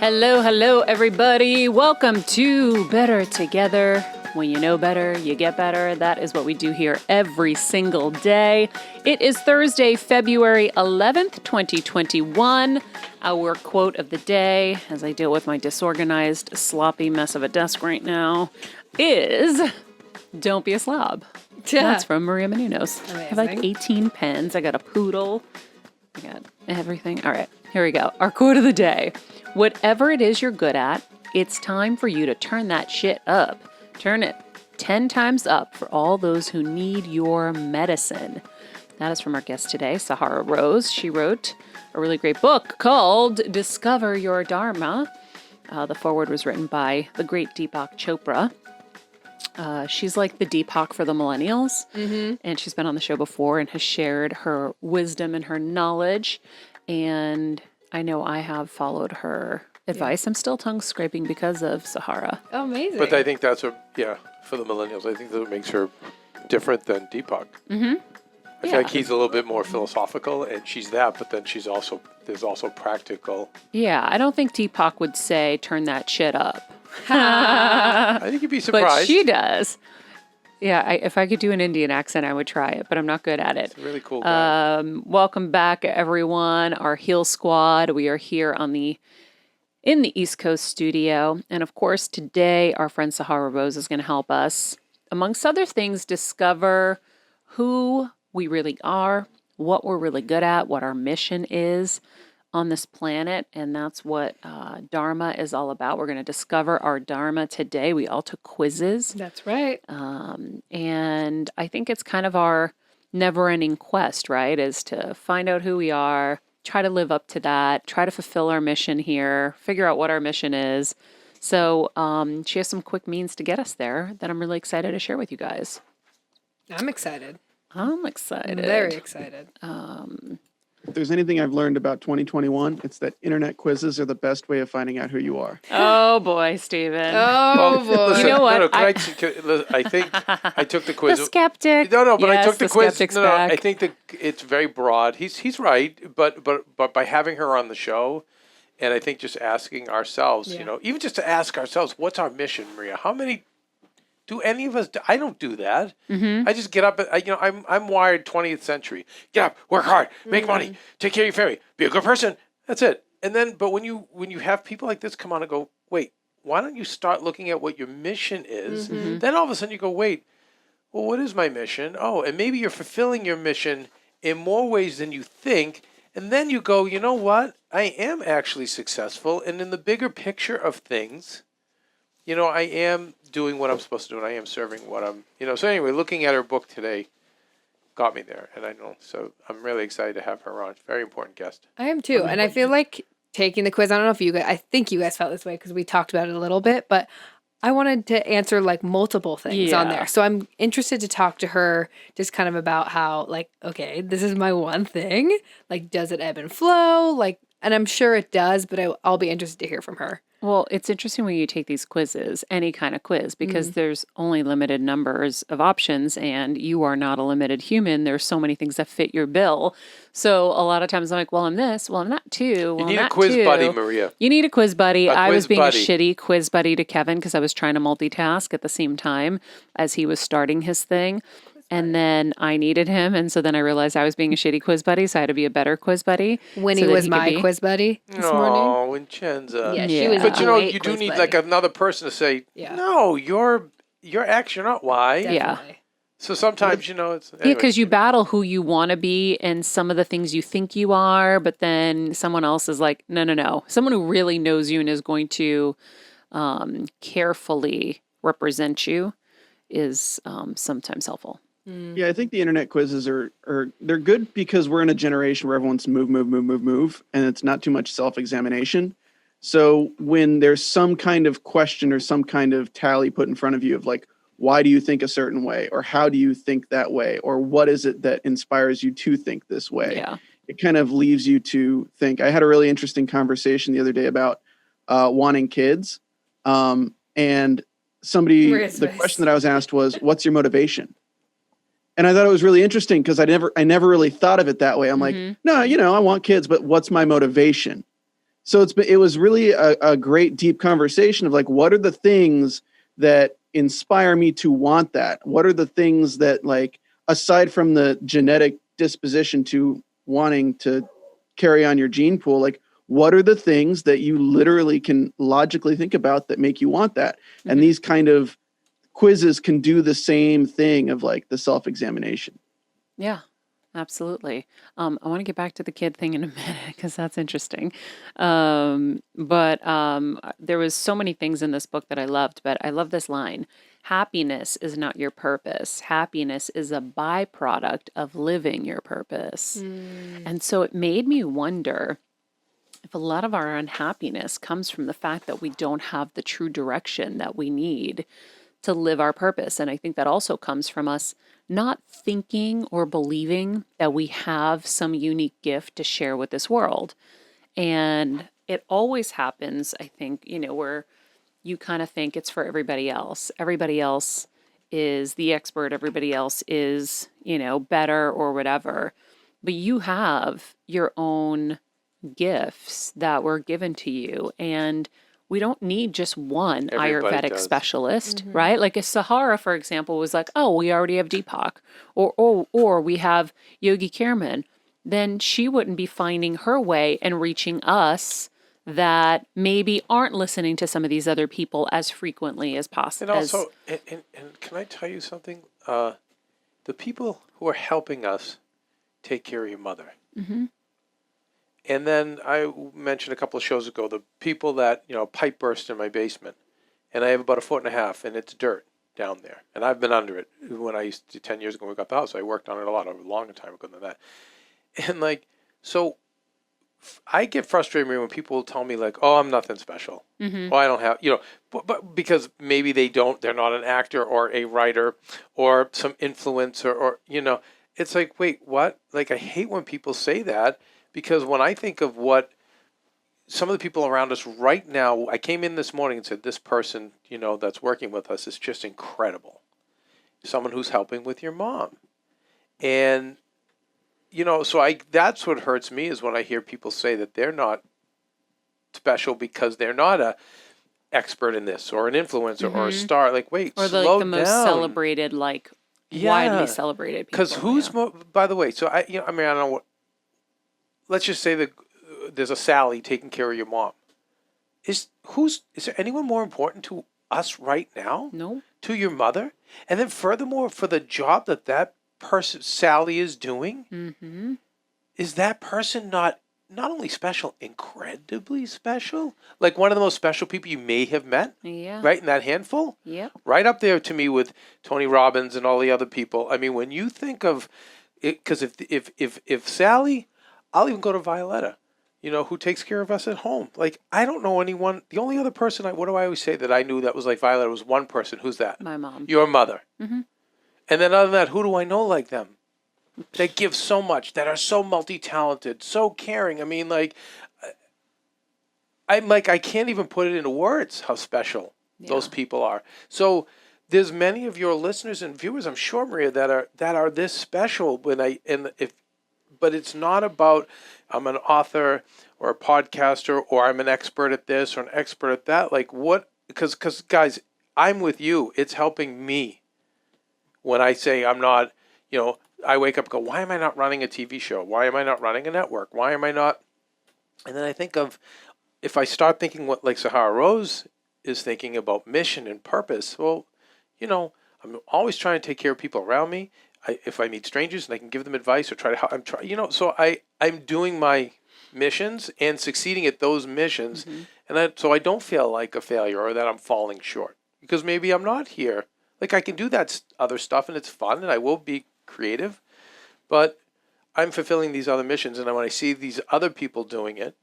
Hello, hello, everybody. Welcome to Better Together. When you know better, you get better. That is what we do here every single day. It is Thursday, February 11th, 2021. Our quote of the day, as I deal with my disorganized, sloppy mess of a desk right now, is, don't be a slob. Yeah. That's from Maria Menounos. Amazing. I have like 18 pens. I got a poodle. I got everything. All right, here we go. Our quote of the day. Whatever it is you're good at, it's time for you to turn that shit up. Turn it 10 times up for all those who need your medicine. That is from our guest today, Sahara Rose. She wrote a really great book called Discover Your Dharma. The foreword was written by the great Deepak Chopra. She's like the Deepak for the millennials. And she's been on the show before and has shared her wisdom and her knowledge. And I know I have followed her advice. I'm still tongue scraping because of Sahara. Oh, amazing. But I think that's for the millennials, I think that makes her different than Deepak. I feel like he's a little bit more philosophical, and she's that, but then there's also practical. Yeah, I don't think Deepak would say, turn that shit up. I think you'd be surprised. But she does. Yeah, if I could do an Indian accent, I would try it, but I'm not good at it. It's a really cool guy. Welcome back, everyone. Our Heal Squad. We are here in the East Coast studio. And of course, today, our friend Sahara Rose is going to help us, amongst other things, discover who we really are, what we're really good at, what our mission is on this planet. And that's what Dharma is all about. We're going to discover our Dharma today. We all took quizzes. That's right. And I think it's kind of our never-ending quest, right, is to find out who we are, try to live up to that, try to fulfill our mission here, figure out what our mission is. So she has some quick means to get us there that I'm really excited to share with you guys. I'm excited. I'm excited. Very excited. If there's anything I've learned about 2021, it's that internet quizzes are the best way of finding out who you are. Oh, boy, Stephen. Oh, boy. Listen, You know what? I think I took the quiz. The skeptic. No, but I Yes, took the quiz. skeptic's No, back. I think that it's very broad. He's right, but by having her on the show, and I think just asking ourselves, even just to ask ourselves, what's our mission, Maria? How many do any of us do? I don't do that. I just get up. I'm wired 20th century. Get up, work hard, make money, take care of your family, be a good person. That's it. And then, but when you have people like this come on and go, wait, why don't you start looking at what your mission is? Then all of a sudden you go, wait, well, what is my mission? Oh, and maybe you're fulfilling your mission in more ways than you think. And then you go, you know what? I am actually successful. And in the bigger picture of things, I am doing what I'm supposed to do, and I am serving what I'm, So anyway, looking at her book today got me there, and I know. So I'm really excited to have her on. Very important guest. I am too. And I feel like taking the quiz, I don't know if you guys, I think you guys felt this way because we talked about it a little bit, but I wanted to answer like multiple things on there. So I'm interested to talk to her just kind of about how, like, okay, this is my one thing. Like, does it ebb and flow? Like, and I'm sure it does, but I'll be interested to hear from her. Well, it's interesting when you take these quizzes, any kind of quiz, because there's only limited numbers of options and you are not a limited human. There's so many things that fit your bill. So a lot of times I'm like, well, I'm this, well, I'm that too. Well, You need I'm a that quiz too. buddy, Maria. You need a quiz buddy. I was quiz being buddy. a shitty quiz buddy to Kevin because I was trying to multitask at the same time as he was starting his thing. And then I needed him. And so then I realized I was being a shitty quiz buddy. So I had to be a better quiz buddy. Winnie so that was he could my be- quiz buddy this morning. Oh, Vincenza. Yeah, Yeah. she was. But a great you do quiz need buddy. like another person to say, Yeah. no, you're X, you're not Y. Yeah. Definitely. So sometimes, it's... Yeah, Anyway. because you battle who you want to be and some of the things you think you are, but then someone else is like, no. Someone who really knows you and is going to carefully represent you is sometimes helpful. Yeah, I think the internet quizzes are they're good because we're in a generation where everyone's move, and it's not too much self-examination. So when there's some kind of question or some kind of tally put in front of you of like, why do you think a certain way? Or how do you think that way? Or what is it that inspires you to think this way? Yeah. It kind of leaves you to think. I had a really interesting conversation the other day about wanting kids. And the question that I was asked was, what's your motivation? And I thought it was really interesting because I never really thought of it that way. I'm like, no, I want kids, but what's my motivation? So it was really a great deep conversation of like, what are the things that inspire me to want that? What are the things that, like, aside from the genetic disposition to wanting to carry on your gene pool, like, what are the things that you literally can logically think about that make you want that? Mm-hmm. And these kind of quizzes can do the same thing of like the self-examination. Yeah. Absolutely. I want to get back to the kid thing in a minute because that's interesting. But there was so many things in this book that I loved, but I love this line. Happiness is not your purpose. Happiness is a byproduct of living your purpose. And so it made me wonder if a lot of our unhappiness comes from the fact that we don't have the true direction that we need to live our purpose. And I think that also comes from us not thinking or believing that we have some unique gift to share with this world. And it always happens, I think, where you kind of think it's for everybody else. Everybody else is the expert. Everybody else is, better or whatever. But you have your own gifts that were given to you. And we don't need just one Everybody Ayurvedic does. specialist, right? Like a Sahara, for example, was like, oh, we already have Deepak, or we have Yogi Kierman. Then she wouldn't be finding her way and reaching us that maybe aren't listening to some of these other people as frequently as possible. And also, and can I tell you something? The people who are helping us take care of your mother. Mm-hmm. And then I mentioned a couple of shows ago, the people that, pipe burst in my basement. And I have about 1.5 feet, and it's dirt down there. And I've been under it when I used to, 10 years ago when we got the house. I worked on it a lot, a longer time ago than that. And so I get frustrated when people tell me oh, I'm nothing special. Mm-hmm. Oh, I don't have, but because maybe they're not an actor or a writer or some influencer or, it's like, wait, what? I hate when people say that. Because when I think of what some of the people around us right now, I came in this morning and said, this person, that's working with us is just incredible. Someone who's helping with your mom. And, so that's what hurts me is when I hear people say that they're not special because they're not a expert in this or an influencer or a star. Wait, or slow the most down. celebrated, widely celebrated people. Because who's, by the way, so I don't know what, let's just say that there's a Sally taking care of your mom. Is there anyone more important to us right now? No. To your mother? And then furthermore, for the job that person, Sally, is doing, is that person not only special, incredibly special? Like one of the most special people you may have met? Yeah. Right, in that handful? Yep. Right up there to me with Tony Robbins and all the other people. I mean, when you think of it, because if Sally... I'll even go to Violetta, who takes care of us at home. I don't know anyone. The only other person, what do I always say that I knew that was like Violetta was one person. Who's that? My mom. Your mother. Mm-hmm. And then other than that, who do I know like them? That give so much, that are so multi-talented, so caring. I mean, I can't even put it into words how special those people are. So there's many of your listeners and viewers, I'm sure, Maria, that are this special but it's not about I'm an author or a podcaster or I'm an expert at this or an expert at that. Because guys, I'm with you. It's helping me when I say I'm not, I wake up and go, why am I not running a TV show? Why am I not running a network? Why am I not? And then I think of, if I start thinking what Sahara Rose is thinking about mission and purpose, well, I'm always trying to take care of people around me. If I meet strangers and I can give them advice or try to help, so I'm doing my missions and succeeding at those missions. And so I don't feel like a failure or that I'm falling short because maybe I'm not here. I can do that other stuff and it's fun and I will be creative, but I'm fulfilling these other missions. And when I see these other people doing it,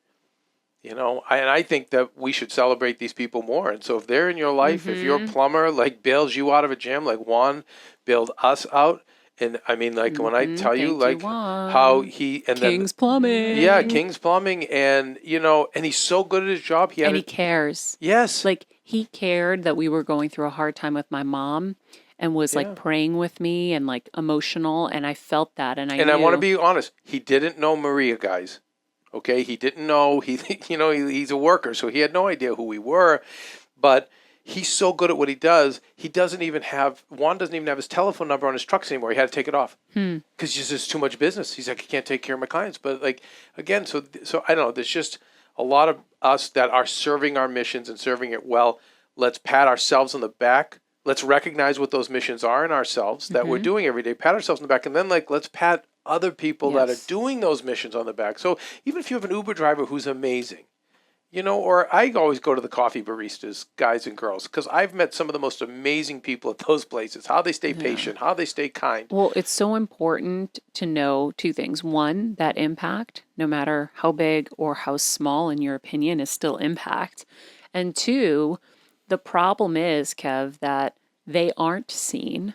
and I think that we should celebrate these people more. And so if they're in your life, if your plumber bails you out of a gym, like Juan bailed us out, and I mean, when I tell you, how he and King's Plumbing. Yeah, King's Plumbing, and and he's so good at his job. He cares. Yes, he cared that we were going through a hard time with my mom, and was praying with me and emotional, and I felt that, and I want to be honest. He didn't know Maria, guys. Okay, he didn't know. He's a worker, so he had no idea who we were. But he's so good at what he does. Juan doesn't even have his telephone number on his trucks anymore. He had to take it off because there's just too much business. He's like, I can't take care of my clients. But like again, so I don't know. There's just a lot of us that are serving our missions and serving it well. Let's pat ourselves on the back. Let's recognize what those missions are in ourselves that we're doing every day. Pat ourselves on the back, and then let's pat other people that are doing those missions on the back. So even if you have an Uber driver who's amazing, or I always go to the coffee baristas, guys and girls, because I've met some of the most amazing people at those places, how they stay patient, how they stay kind. Well, it's so important to know two things. One, that impact, no matter how big or how small in your opinion, is still impact. And two, the problem is, Kev, that they aren't seen,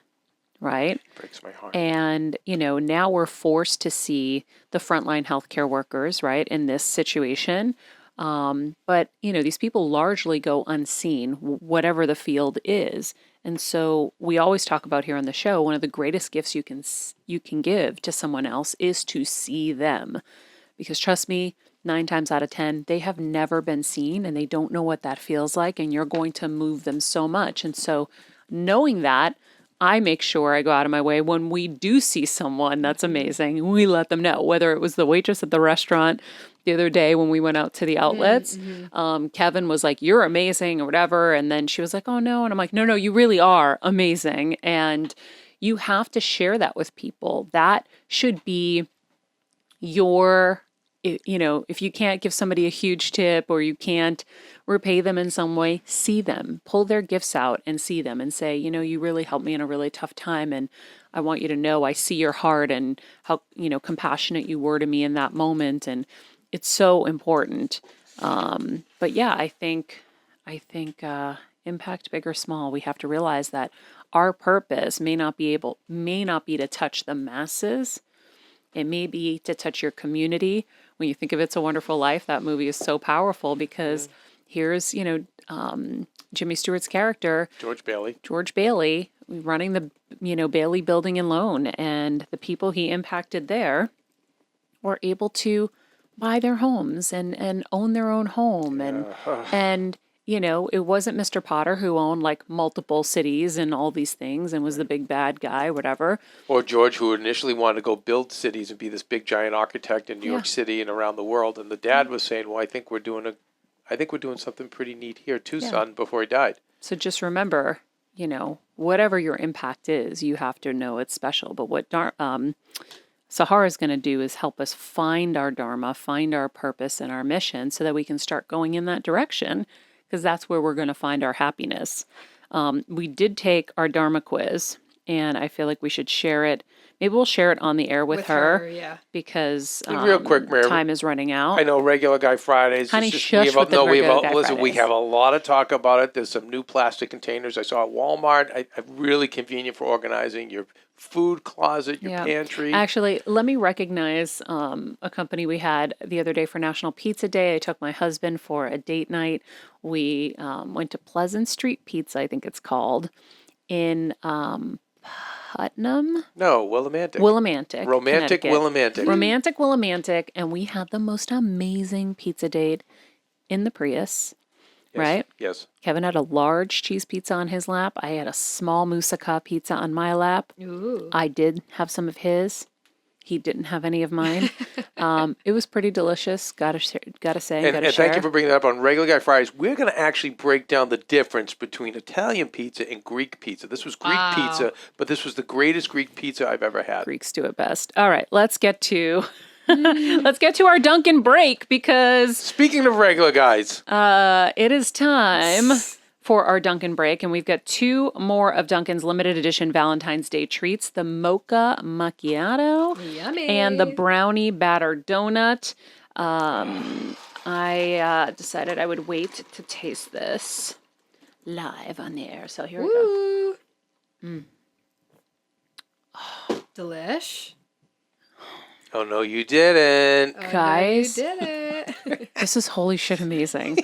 right? Breaks my heart. And, now we're forced to see the frontline healthcare workers, right, in this situation. But, these people largely go unseen, whatever the field is. And so we always talk about here on the show, one of the greatest gifts you can give to someone else is to see them. Because trust me, 9 times out of 10, they have never been seen and they don't know what that feels like. And you're going to move them so much. And so knowing that, I make sure I go out of my way when we do see someone that's amazing. We let them know, whether it was the waitress at the restaurant the other day when we went out to the outlets. Kevin was like, you're amazing or whatever. And then she was like, oh no. And I'm like, no, you really are amazing. And you have to share that with people. That should be your, if you can't give somebody a huge tip or you can't repay them in some way, see them, pull their gifts out and see them and say, you really helped me in a really tough time. And I want you to know I see your heart and how, compassionate you were to me in that moment. And it's so important. But yeah, I think impact, big or small, we have to realize that our purpose may not be to touch the masses. It may be to touch your community. When you think of It's a Wonderful Life, that movie is so powerful because here's, Jimmy Stewart's character, George Bailey, running the, Bailey Building and Loan, and the people he impacted there were able to buy their homes and own their own home. And it wasn't Mr. Potter who owned like multiple cities and all these things and was the big bad guy, whatever. Or George, who initially wanted to go build cities and be this big giant architect in New York City and around the world. And the dad was saying, well, I think we're doing something pretty neat here too, son, before he died. So just remember, whatever your impact is, you have to know it's special. But what Sahara is going to do is help us find our Dharma, find our purpose and our mission so that we can start going in that direction, because that's where we're going to find our happiness. We did take our Dharma quiz, and I feel like we should share it. Maybe we'll share it on the air with her because real quick, Mary, time is running out. I know Regular Guy Fridays. Honey, shush with the Regular Guy Fridays. We have a lot of talk about it. There's some new plastic containers I saw at Walmart. Really convenient for organizing your food closet, your pantry. Actually, let me recognize a company we had the other day for National Pizza Day. I took my husband for a date night. We went to Pleasant Street Pizza, I think it's called, in Putnam? No, Willimantic. Romantic Willimantic. Romantic Willimantic. And we had the most amazing pizza date in the Prius, right? Yes. Kevin had a large cheese pizza on his lap. I had a small moussaka pizza on my lap. Ooh. I did have some of his. He didn't have any of mine. It was pretty delicious. Gotta say, gotta share. And thank you for bringing that up on Regular Guy Fridays. We're going to actually break down the difference between Italian pizza and Greek pizza. This was Greek pizza, but this was the greatest Greek pizza I've ever had. Greeks do it best. All right, let's get to our Dunkin' break because speaking of regular guys, it is time for our Dunkin' break, and we've got 2 more of Dunkin's limited edition Valentine's Day treats: the Mocha Macchiato and the Brownie Batter Donut. I decided I would wait to taste this live on the air. So here we go. Delish. Oh no, you didn't, guys! You did it. This is holy shit amazing.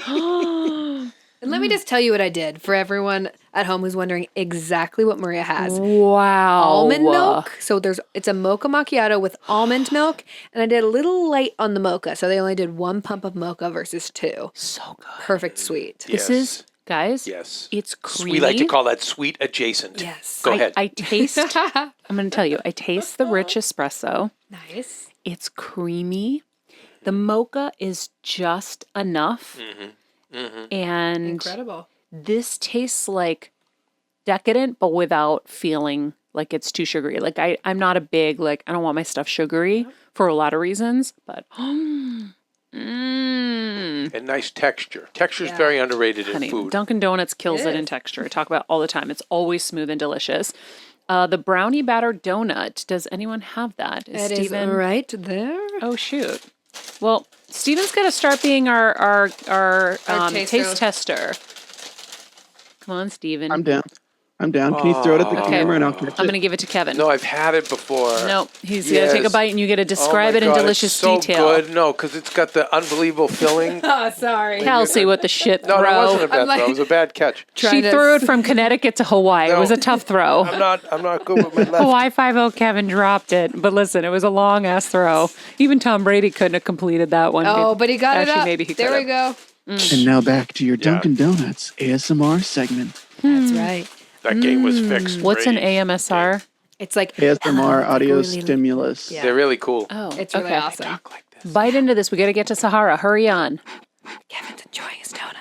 And let me just tell you what I did for everyone at home who's wondering exactly what Maria has. Wow. Almond milk. So it's a mocha macchiato with almond milk. And I did a little light on the mocha. So they only did 1 pump of mocha versus 2. So good. Perfect sweet. This is, guys, it's creamy. We like to call that sweet adjacent. Yes. Go ahead. I taste, I'm going to tell you, I taste the rich espresso. Nice. It's creamy. The mocha is just enough. And Incredible. this tastes like decadent, but without feeling like it's too sugary. Like I'm not a big, like, I don't want my stuff sugary for a lot of reasons, but And nice texture. Texture is very underrated in food. Dunkin' Donuts kills it in texture. I talk about it all the time. It's always smooth and delicious. The brownie batter donut. Does anyone have that? It is right there. Oh, shoot. Well, Steven's got to start being our taste tester. Come on, Steven. I'm down. Can you throw it at the camera and I'll catch it? I'm going to give it to Kevin. No, I've had it before. No, he's going to take a bite and you get to describe it in delicious detail. It's so good. No, because it's got the unbelievable filling. Oh, sorry. Kelsey with the shit throw. No, it wasn't a bad throw. It was a bad catch. She threw it from Connecticut to Hawaii. It was a tough throw. I'm not good with my left. Hawaii 5-0 Kevin dropped it. But listen, it was a long ass throw. Even Tom Brady couldn't have completed that one. Oh, but he got it up. Maybe he there we go. And now back to your Dunkin' Donuts ASMR segment. That's right. That game was fixed. What's an Brady. AMSR? It's like ASMR audio really- stimulus. Yeah. They're really cool. Oh, It's really awesome. Talk like this. Bite into this. We got to get to Sahara. Hurry on. Kevin's enjoying his donut.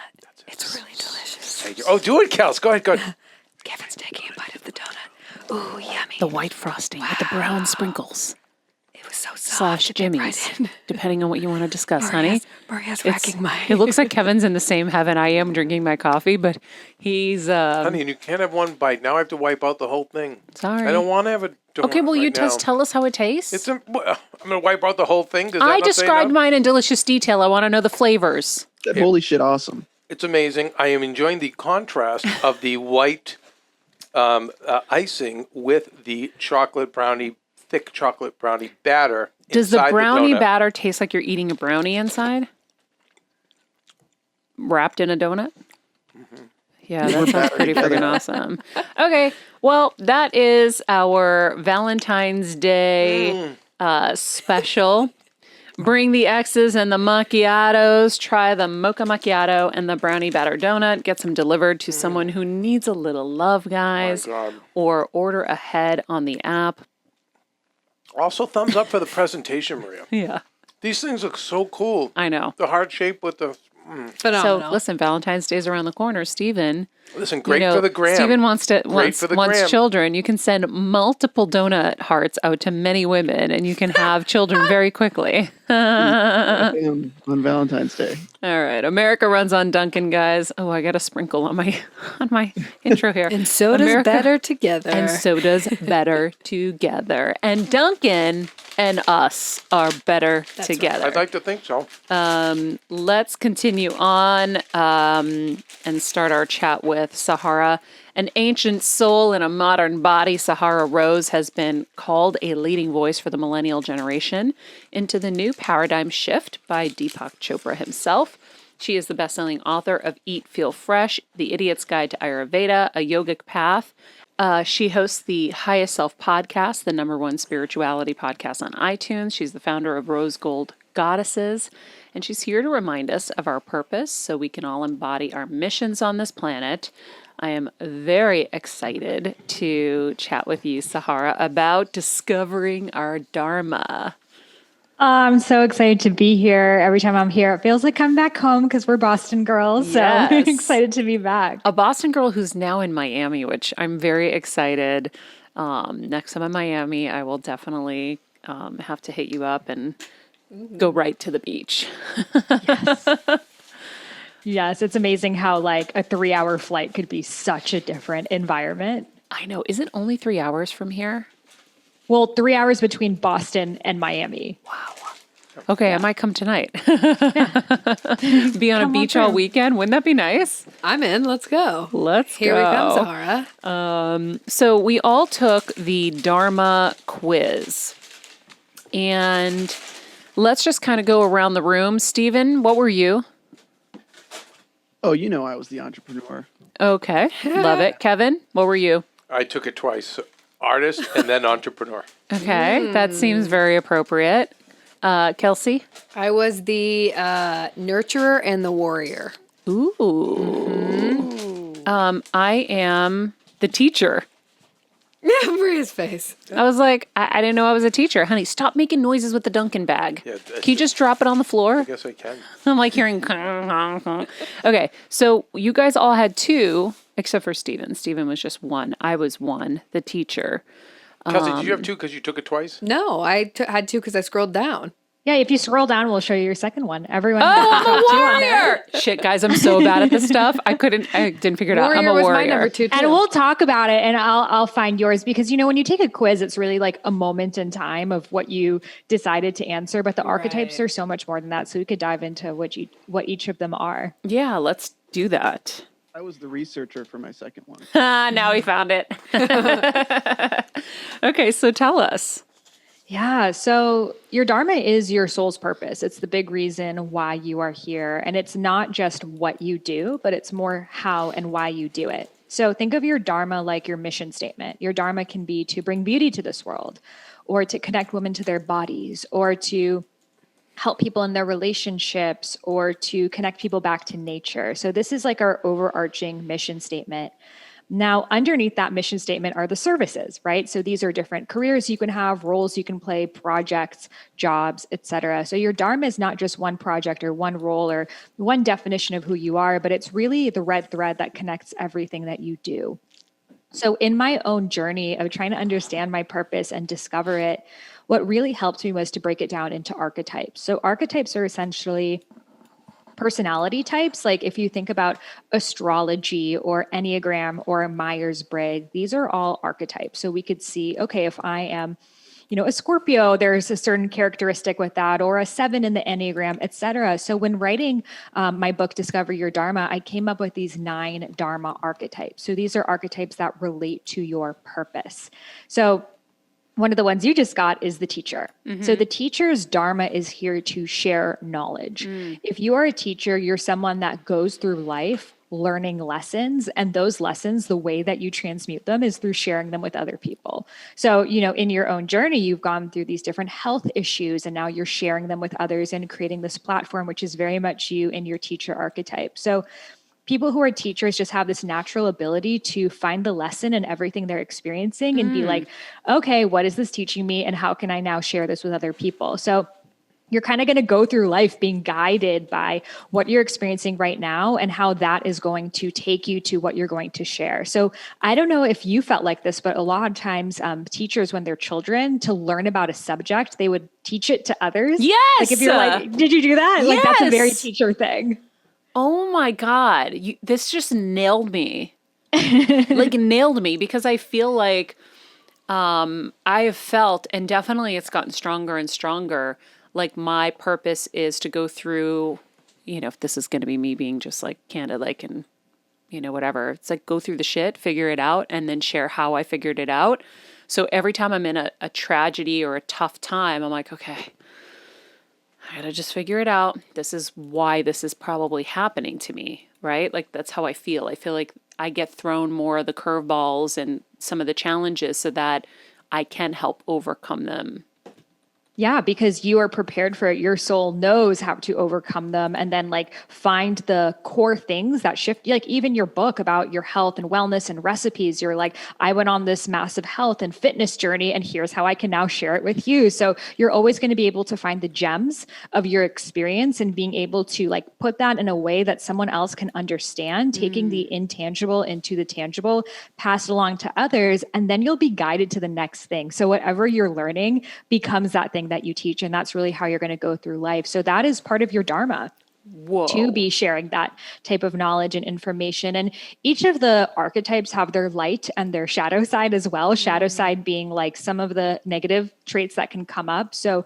It's really delicious. Thank you. Oh, do it, Kels. Go ahead. Kevin's taking a bite of the donut. Ooh, yummy. The white frosting with the brown sprinkles. It was so soft. Slash It bit Jimmy's, right in. depending on what you want to discuss, honey. Maria's wrecking my... It looks like Kevin's in the same heaven I am drinking my coffee, but he's... Honey, and you can't have one bite. Now I have to wipe out the whole thing. Sorry. I don't want to have a donut Okay, well, you right now. tell us how it tastes. I'm going to wipe out the whole thing? Does that I not say described enough? mine in delicious detail. I want to know the flavors. Holy shit, awesome. It's amazing. I am enjoying the contrast of the white icing with the thick chocolate brownie batter. Does the inside brownie donut. batter taste like you're eating a brownie inside? Wrapped in a donut? Mm-hmm. Yeah, that sounds pretty freaking awesome. Okay, well, that is our Valentine's Day special. Bring the X's and the macchiatos. Try the mocha macchiato and the brownie batter donut. Get some delivered to someone who needs a little love, guys. My God. Or order ahead on the app. Also, thumbs up for the presentation, Maria. Yeah, These things look so cool. I know. The heart shape with the... Phenomenal. So listen, Valentine's Day's around the corner. Steven, Listen, great for the gram. Steven wants for the gram. children. You can send multiple donut hearts out to many women, and you can have children very quickly. On Valentine's Day. All right, America runs on Dunkin', guys. Oh, I got a sprinkle on my intro here. And so does Better Together. And so does Better Together. And Dunkin' and us are better together. I'd like to think so. Let's continue on and start our chat with Sahara. An ancient soul in a modern body, Sahara Rose has been called a leading voice for the millennial generation into the new paradigm shift by Deepak Chopra himself. She is the best-selling author of Eat, Feel Fresh, The Idiot's Guide to Ayurveda, A Yogic Path. She hosts the Highest Self podcast, the #1 spirituality podcast on iTunes. She's the founder of Rose Gold Goddesses, and she's here to remind us of our purpose so we can all embody our missions on this planet. I am very excited to chat with you, Sahara, about discovering our Dharma. I'm so excited to be here. Every time I'm here, it feels like I'm back home because we're Boston girls. So Yes. I'm excited to be back. A Boston girl who's now in Miami, which I'm very excited. Next time in Miami, I will definitely have to hit you up and go right to the beach. Yes, it's amazing how like a 3-hour flight could be such a different environment. I know. Is it only 3 hours from here? Well, 3 hours between Boston and Miami. Okay, I might come tonight. Be on a Come on beach all through. weekend. Wouldn't that be nice? I'm in. Let's go. Let's Here go. we come, Sahara. So we all took the Dharma quiz. And let's just kind of go around the room. Stephen, what were you? Oh, you know I was the entrepreneur. Okay. Love it. Kevin, what were you? I took it twice. Artist and then entrepreneur. Okay. That seems very appropriate. Kelsey? I was the nurturer and the warrior. Ooh. I am the teacher. Maria's face. I was like, I didn't know I was a teacher. Honey, stop making noises with the Dunkin bag. Yeah, Can you just drop it on the floor? I guess I can. I'm like hearing. Okay, so you guys all had 2, except for Steven. Steven was just 1. I was 1, the teacher. Kelsey, did you have 2 because you took it twice? No, I had 2 because I scrolled down. Yeah, if you scroll down, we'll show you your second one. Everyone. Oh, I'm a two on there. warrior! Shit, guys, I'm so bad at this stuff. I didn't figure it out. I'm a was warrior. my number 2 too. And we'll talk about it, and I'll find yours because when you take a quiz, it's really like a moment in time of what you decided to answer. But the archetypes are so much more than that. So we could dive into what each of them are. Yeah, let's do that. I was the researcher for my second one. Now we found it. Okay, so tell us. Yeah. So your Dharma is your soul's purpose. It's the big reason why you are here. And it's not just what you do, but it's more how and why you do it. So think of your Dharma like your mission statement. Your Dharma can be to bring beauty to this world, or to connect women to their bodies, or to help people in their relationships, or to connect people back to nature. So this is like our overarching mission statement. Now, underneath that mission statement are the services, right? So these are different careers you can have, roles you can play, projects, jobs, etc. So your Dharma is not just one project or one role or one definition of who you are, but it's really the red thread that connects everything that you do. So in my own journey of trying to understand my purpose and discover it, what really helped me was to break it down into archetypes. So archetypes are essentially personality types. Like if you think about astrology or Enneagram or Myers-Briggs, these are all archetypes. So we could see, okay, if I am, a Scorpio, there's a certain characteristic with that, or a 7 in the Enneagram, et cetera. So when writing my book, Discover Your Dharma, I came up with these 9 Dharma archetypes. So these are archetypes that relate to your purpose. So one of the ones you just got is the teacher. Mm-hmm. So the teacher's Dharma is here to share knowledge. If you are a teacher, you're someone that goes through life learning lessons, and those lessons, the way that you transmute them is through sharing them with other people. So, in your own journey, you've gone through these different health issues, and now you're sharing them with others and creating this platform, which is very much you in your teacher archetype. So people who are teachers just have this natural ability to find the lesson in everything they're experiencing and be like, okay, what is this teaching me? And how can I now share this with other people? So you're kind of going to go through life being guided by what you're experiencing right now and how that is going to take you to what you're going to share. So I don't know if you felt like this, but a lot of times teachers, when they're children, to learn about a subject, they would teach it to others. Yes. Like if you're like, did you do that? Like that's a very teacher thing. Oh my God. This just nailed me. Nailed me, because I feel like I have felt, and definitely it's gotten stronger and stronger, like my purpose is to go through, if this is going to be me being just like candid, like, and whatever, it's like go through the shit, figure it out, and then share how I figured it out. So every time I'm in a tragedy or a tough time, I'm like, okay, I gotta just figure it out. This is why this is probably happening to me, right? Like that's how I feel. I feel like I get thrown more of the curveballs and some of the challenges so that I can help overcome them. Yeah, because you are prepared for it. Your soul knows how to overcome them, and then find the core things that shift. Like even your book about your health and wellness and recipes, you're like, I went on this massive health and fitness journey, and here's how I can now share it with you. So you're always going to be able to find the gems of your experience and being able to put that in a way that someone else can understand, taking the intangible into the tangible, pass it along to others, and then you'll be guided to the next thing. So whatever you're learning becomes that thing that you teach, and that's really how you're going to go through life. So that is part of your Dharma. Whoa. To be sharing that type of knowledge and information. And each of the archetypes have their light and their shadow side as well. Shadow side being some of the negative traits that can come up. So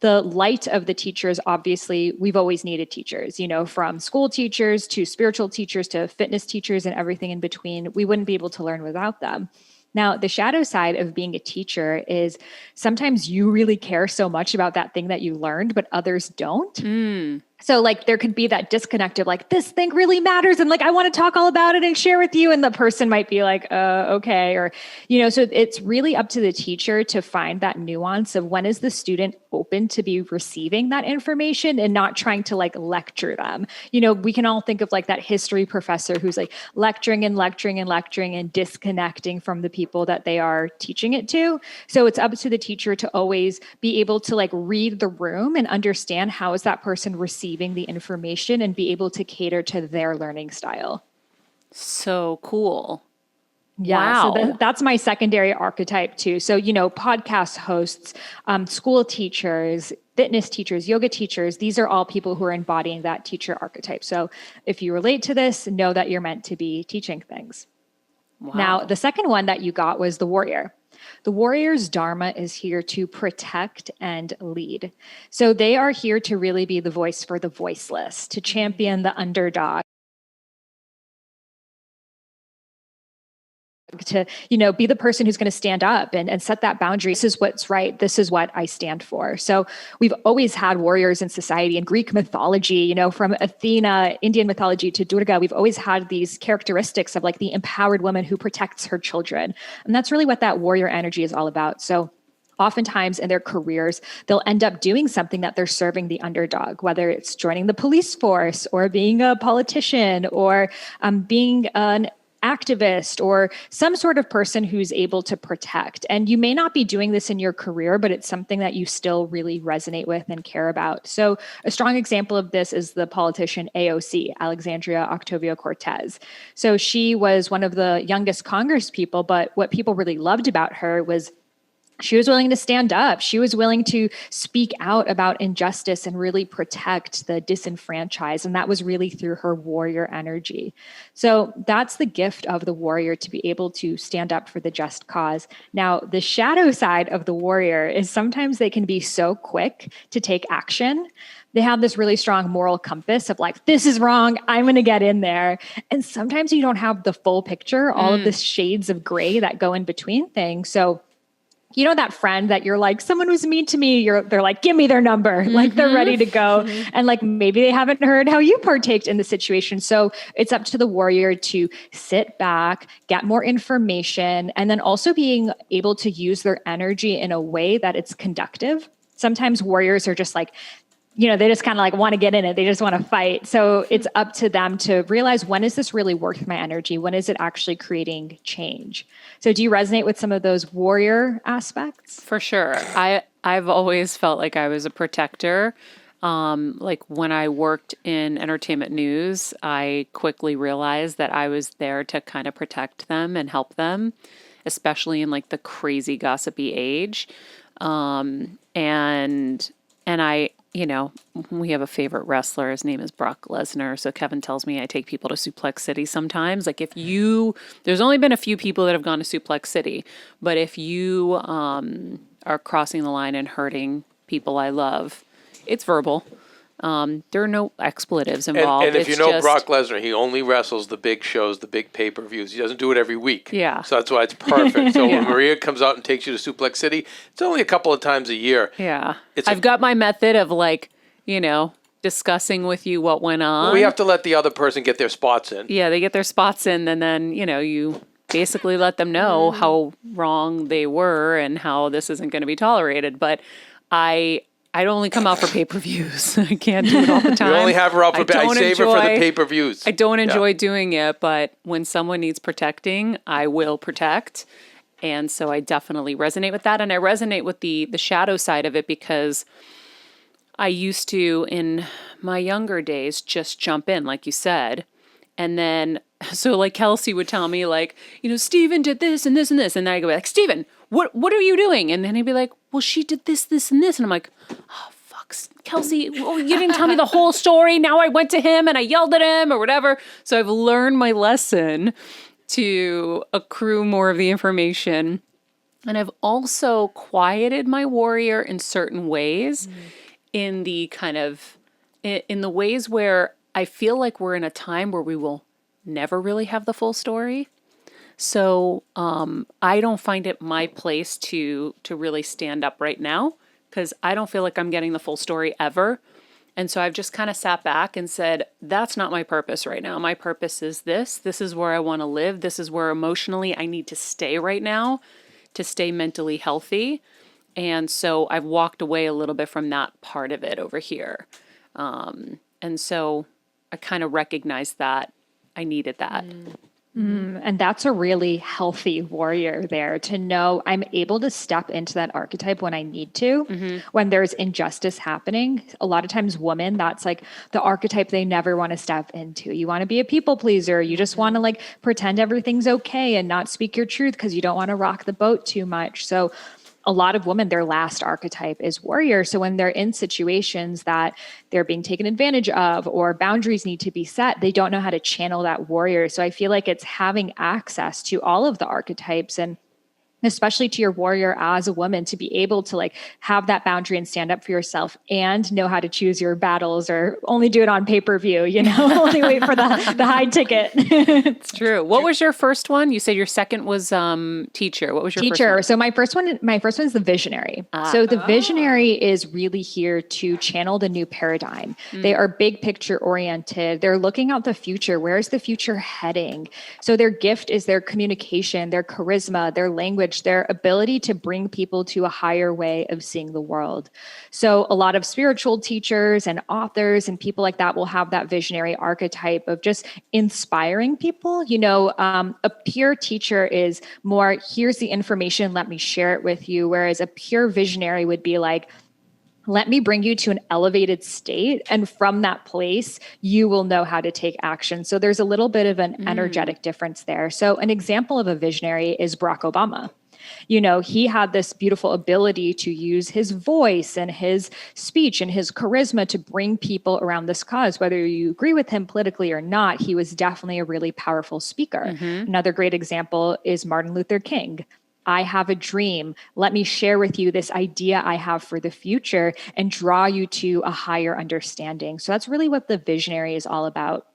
the light of the teachers, obviously, we've always needed teachers, from school teachers to spiritual teachers to fitness teachers and everything in between. We wouldn't be able to learn without them. Now, the shadow side of being a teacher is sometimes you really care so much about that thing that you learned, but others don't. So like there could be that disconnect of like, this thing really matters. And like, I want to talk all about it and share with you. And the person might be like, okay. Or, so it's really up to the teacher to find that nuance of when is the student open to be receiving that information and not trying to like lecture them. We can all think of like that history professor who's like lecturing and lecturing and lecturing and disconnecting from the people that they are teaching it to. So it's up to the teacher to always be able to like read the room and understand how is that person receiving the information and be able to cater to their learning style. So cool. Yeah, Wow. so that's my secondary archetype too. So, podcast hosts, school teachers, fitness teachers, yoga teachers, these are all people who are embodying that teacher archetype. So if you relate to this, know that you're meant to be teaching things. Wow. Now, the second one that you got was the warrior. The warrior's Dharma is here to protect and lead. So they are here to really be the voice for the voiceless, to champion the underdog, to, be the person who's going to stand up and set that boundary. This is what's right. This is what I stand for. So we've always had warriors in society. In Greek mythology, from Athena, Indian mythology to Durga, we've always had these characteristics of like the empowered woman who protects her children. And that's really what that warrior energy is all about. So oftentimes in their careers, they'll end up doing something that they're serving the underdog, whether it's joining the police force or being a politician or being an activist or some sort of person who's able to protect. And you may not be doing this in your career, but it's something that you still really resonate with and care about. So a strong example of this is the politician AOC, Alexandria Ocasio-Cortez. So she was one of the youngest Congress people, but what people really loved about her was she was willing to stand up. She was willing to speak out about injustice and really protect the disenfranchised. And that was really through her warrior energy. So that's the gift of the warrior, to be able to stand up for the just cause. Now, the shadow side of the warrior is sometimes they can be so quick to take action. They have this really strong moral compass of like, this is wrong, I'm going to get in there. And sometimes you don't have the full picture, all of the shades of gray that go in between things. So that friend that you're like, someone was mean to me, they're like, give me their number. Like they're ready to go. And like, maybe they haven't heard how you partaked in the situation. So it's up to the warrior to sit back, get more information, and then also being able to use their energy in a way that it's conductive. Sometimes warriors are just like, they just kind of like want to get in it. They just want to fight. So it's up to them to realize, when is this really worth my energy? When is it actually creating change? So do you resonate with some of those warrior aspects? For sure. I've always felt like I was a protector. Like when I worked in entertainment news, I quickly realized that I was there to kind of protect them and help them, especially in like the crazy gossipy age. And I, we have a favorite wrestler. His name is Brock Lesnar. So Kevin tells me I take people to Suplex City sometimes. Like there's only been a few people that have gone to Suplex City, but if you are crossing the line and hurting people I love, it's verbal. There are no expletives involved. And if you know Brock Lesnar, he only wrestles the big shows, the big pay-per-views. He doesn't do it every week. Yeah. So that's why it's perfect. So when Maria comes out and takes you to Suplex City, it's only a couple of times a year. Yeah. I've got my method of like, discussing with you what went on. Well, we have to let the other person get their spots in. Yeah, they get their spots in, and then, you basically let them know how wrong they were and how this isn't going to be tolerated. But I'd only come out for pay-per-views. I can't do it all the time. You only have her out for I save her for the pay-per-views. I don't enjoy doing it, but when someone needs protecting, I will protect. And so I definitely resonate with that. And I resonate with the shadow side of it, because I used to, in my younger days, just jump in, like you said. And then, so like Kelsey would tell me like, Steven did this and this and this. And then I go like, Steven, what are you doing? And then he'd be like, well, she did this, this, and this. And I'm like, oh, fuck, Kelsey, well, you didn't tell me the whole story. Now I went to him and I yelled at him or whatever. So I've learned my lesson to accrue more of the information. And I've also quieted my warrior in certain ways, in the kind of, in the ways where I feel like we're in a time where we will never really have the full story. So I don't find it my place to really stand up right now, because I don't feel like I'm getting the full story ever. And so I've just kind of sat back and said, that's not my purpose right now. My purpose is this. This is where I want to live. This is where emotionally I need to stay right now to stay mentally healthy. And so I've walked away a little bit from that part of it over here. And so I kind of recognized that I needed that. And that's a really healthy warrior there, to know I'm able to step into that archetype when I need to, when there's injustice happening. A lot of times women, that's like the archetype they never want to step into. You want to be a people pleaser. You just want to like pretend everything's okay and not speak your truth because you don't want to rock the boat too much. So a lot of women, their last archetype is warrior. So when they're in situations that they're being taken advantage of or boundaries need to be set, they don't know how to channel that warrior. So I feel like it's having access to all of the archetypes, and especially to your warrior as a woman, to be able to like have that boundary and stand up for yourself and know how to choose your battles, or only do it on pay-per-view, only wait for the high ticket. It's true. What was your first one? You said your second was teacher. What was your teacher? first So my first one is the visionary. So the visionary is really here to channel the new paradigm. They are big picture oriented. They're looking out the future. Where's the future heading? So their gift is their communication, their charisma, their language, their ability to bring people to a higher way of seeing the world. So a lot of spiritual teachers and authors and people like that will have that visionary archetype of just inspiring people. A pure teacher is more, here's the information, let me share it with you. Whereas a pure visionary would be like, let me bring you to an elevated state. And from that place, you will know how to take action. So there's a little bit of an energetic difference there. So an example of a visionary is Barack Obama. He had this beautiful ability to use his voice and his speech and his charisma to bring people around this cause. Whether you agree with him politically or not, he was definitely a really powerful speaker. Another great example is Martin Luther King. I have a dream. Let me share with you this idea I have for the future and draw you to a higher understanding. So that's really what the visionary is all about.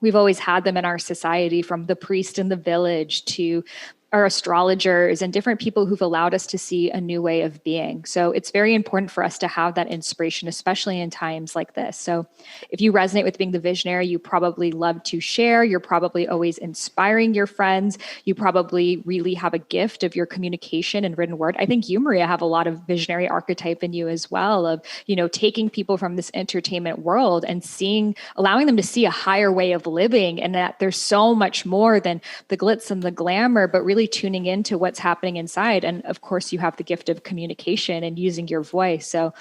We've always had them in our society, from the priest in the village to our astrologers and different people who've allowed us to see a new way of being. So it's very important for us to have that inspiration, especially in times like this. So if you resonate with being the visionary, you probably love to share. You're probably always inspiring your friends. You probably really have a gift of your communication and written word. I think you, Maria, have a lot of visionary archetype in you as well, of, taking people from this entertainment world and allowing them to see a higher way of living, and that there's so much more than the glitz and the glamour, but really tuning into what's happening inside. And of course, you have the gift of communication and using your voice. So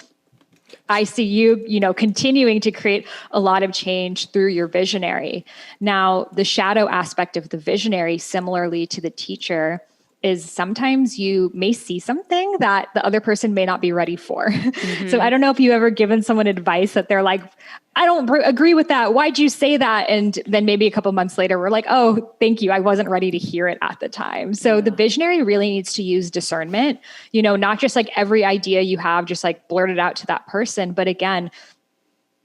I see you, continuing to create a lot of change through your visionary. Now, the shadow aspect of the visionary, similarly to the teacher, is sometimes you may see something that the other person may not be ready for. So I don't know if you've ever given someone advice that they're like, I don't agree with that. Why'd you say that? And then maybe a couple months later, we're like, oh, thank you. I wasn't ready to hear it at the time. So the visionary really needs to use discernment, not just like every idea you have, just like blurt it out to that person. But again,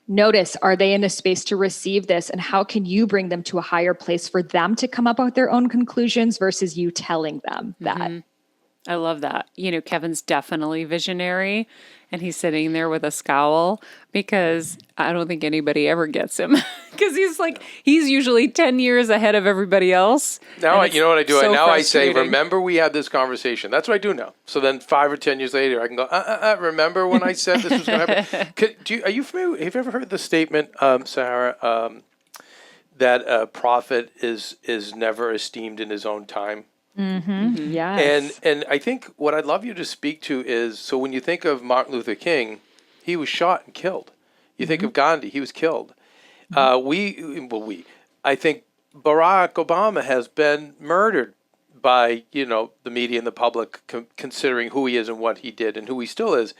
notice, are they in a space to receive this? And how can you bring them to a higher place for them to come up with their own conclusions versus you telling them that? I love that. Kevin's definitely visionary, and he's sitting there with a scowl because I don't think anybody ever gets him, because he's usually 10 years ahead of everybody else. Now, you know what I do? So I say, frustrating. remember we had this conversation. That's what I do now. So then 5 or 10 years later, I can go, remember when I said this was going to happen? Are you familiar? Have you ever heard the statement, Sahara, that a prophet is never esteemed in his own time? Yes. And I think what I'd love you to speak to is, so when you think of Martin Luther King, he was shot and killed. You think of Gandhi, he was killed. I think Barack Obama has been murdered by, the media and the public, considering who he is and what he did and who he still is.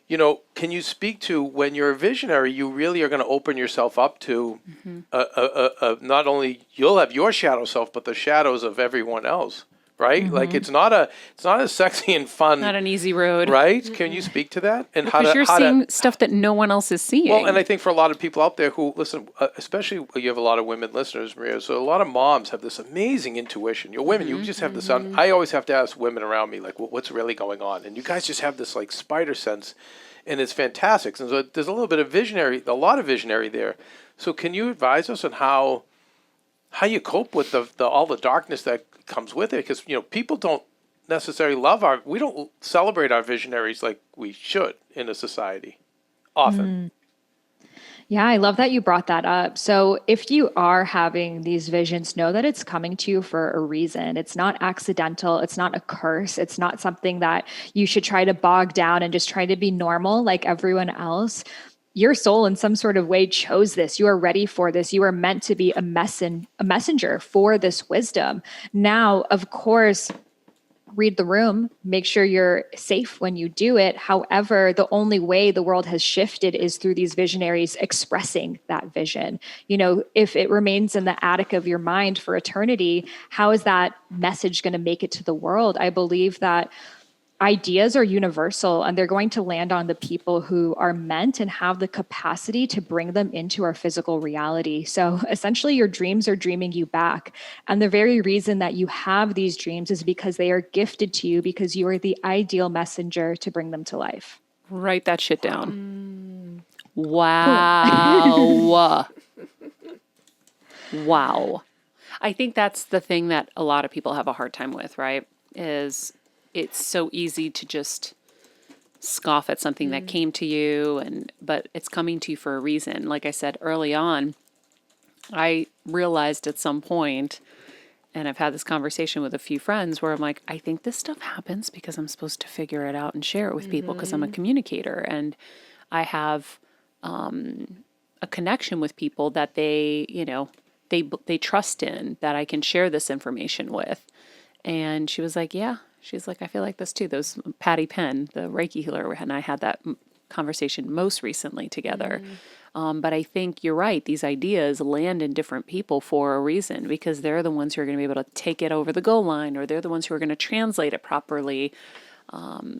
Can you speak to, when you're a visionary, you really are going to open yourself up to not only you'll have your shadow self, but the shadows of everyone else. Right? Like it's not as sexy and fun. Not an easy road. Right? Can you speak to that? And Because you're seeing stuff that no one else is seeing. Well, and I think for a lot of people out there who listen, especially you have a lot of women listeners, Maria, so a lot of moms have this amazing intuition. You're women, you just have this, I always have to ask women around me, like, what's really going on? And you guys just have this like spider sense. and it's fantastic. And so there's a lot of visionary there. So can you advise us on how you cope with the all the darkness that comes with it? Because people don't necessarily we don't celebrate our visionaries like we should in a society often. Yeah, I love that you brought that up. So, if you are having these visions, know that it's coming to you for a reason. It's not accidental. It's not a curse. It's not something that you should try to bog down and just try to be normal like everyone else. Your soul, in some sort of way, chose this. You are ready for this. You are meant to be a messenger for this wisdom. Now, of course, read the room, make sure you're safe when you do it. However, the only way the world has shifted is through these visionaries expressing that vision. If it remains in the attic of your mind for eternity, how is that message going to make it to the world? I believe that ideas are universal and they're going to land on the people who are meant and have the capacity to bring them into our physical reality. So essentially, your dreams are dreaming you back. And the very reason that you have these dreams is because they are gifted to you because you are the ideal messenger to bring them to life. Write that shit down. Wow. Wow. I think that's the thing that a lot of people have a hard time with, right? Is it's so easy to just scoff at something that came to you, but it's coming to you for a reason. Like I said early on, I realized at some point, and I've had this conversation with a few friends where I'm like, I think this stuff happens because I'm supposed to figure it out and share it with people because I'm a communicator and I have a connection with people that they trust in, that I can share this information with. And she was like, yeah. She's like, I feel like this too. Those Patty Penn, the Reiki healer, and I had that conversation most recently together. But I think you're right. These ideas land in different people for a reason because they're the ones who are going to be able to take it over the goal line, or they're the ones who are going to translate it properly. I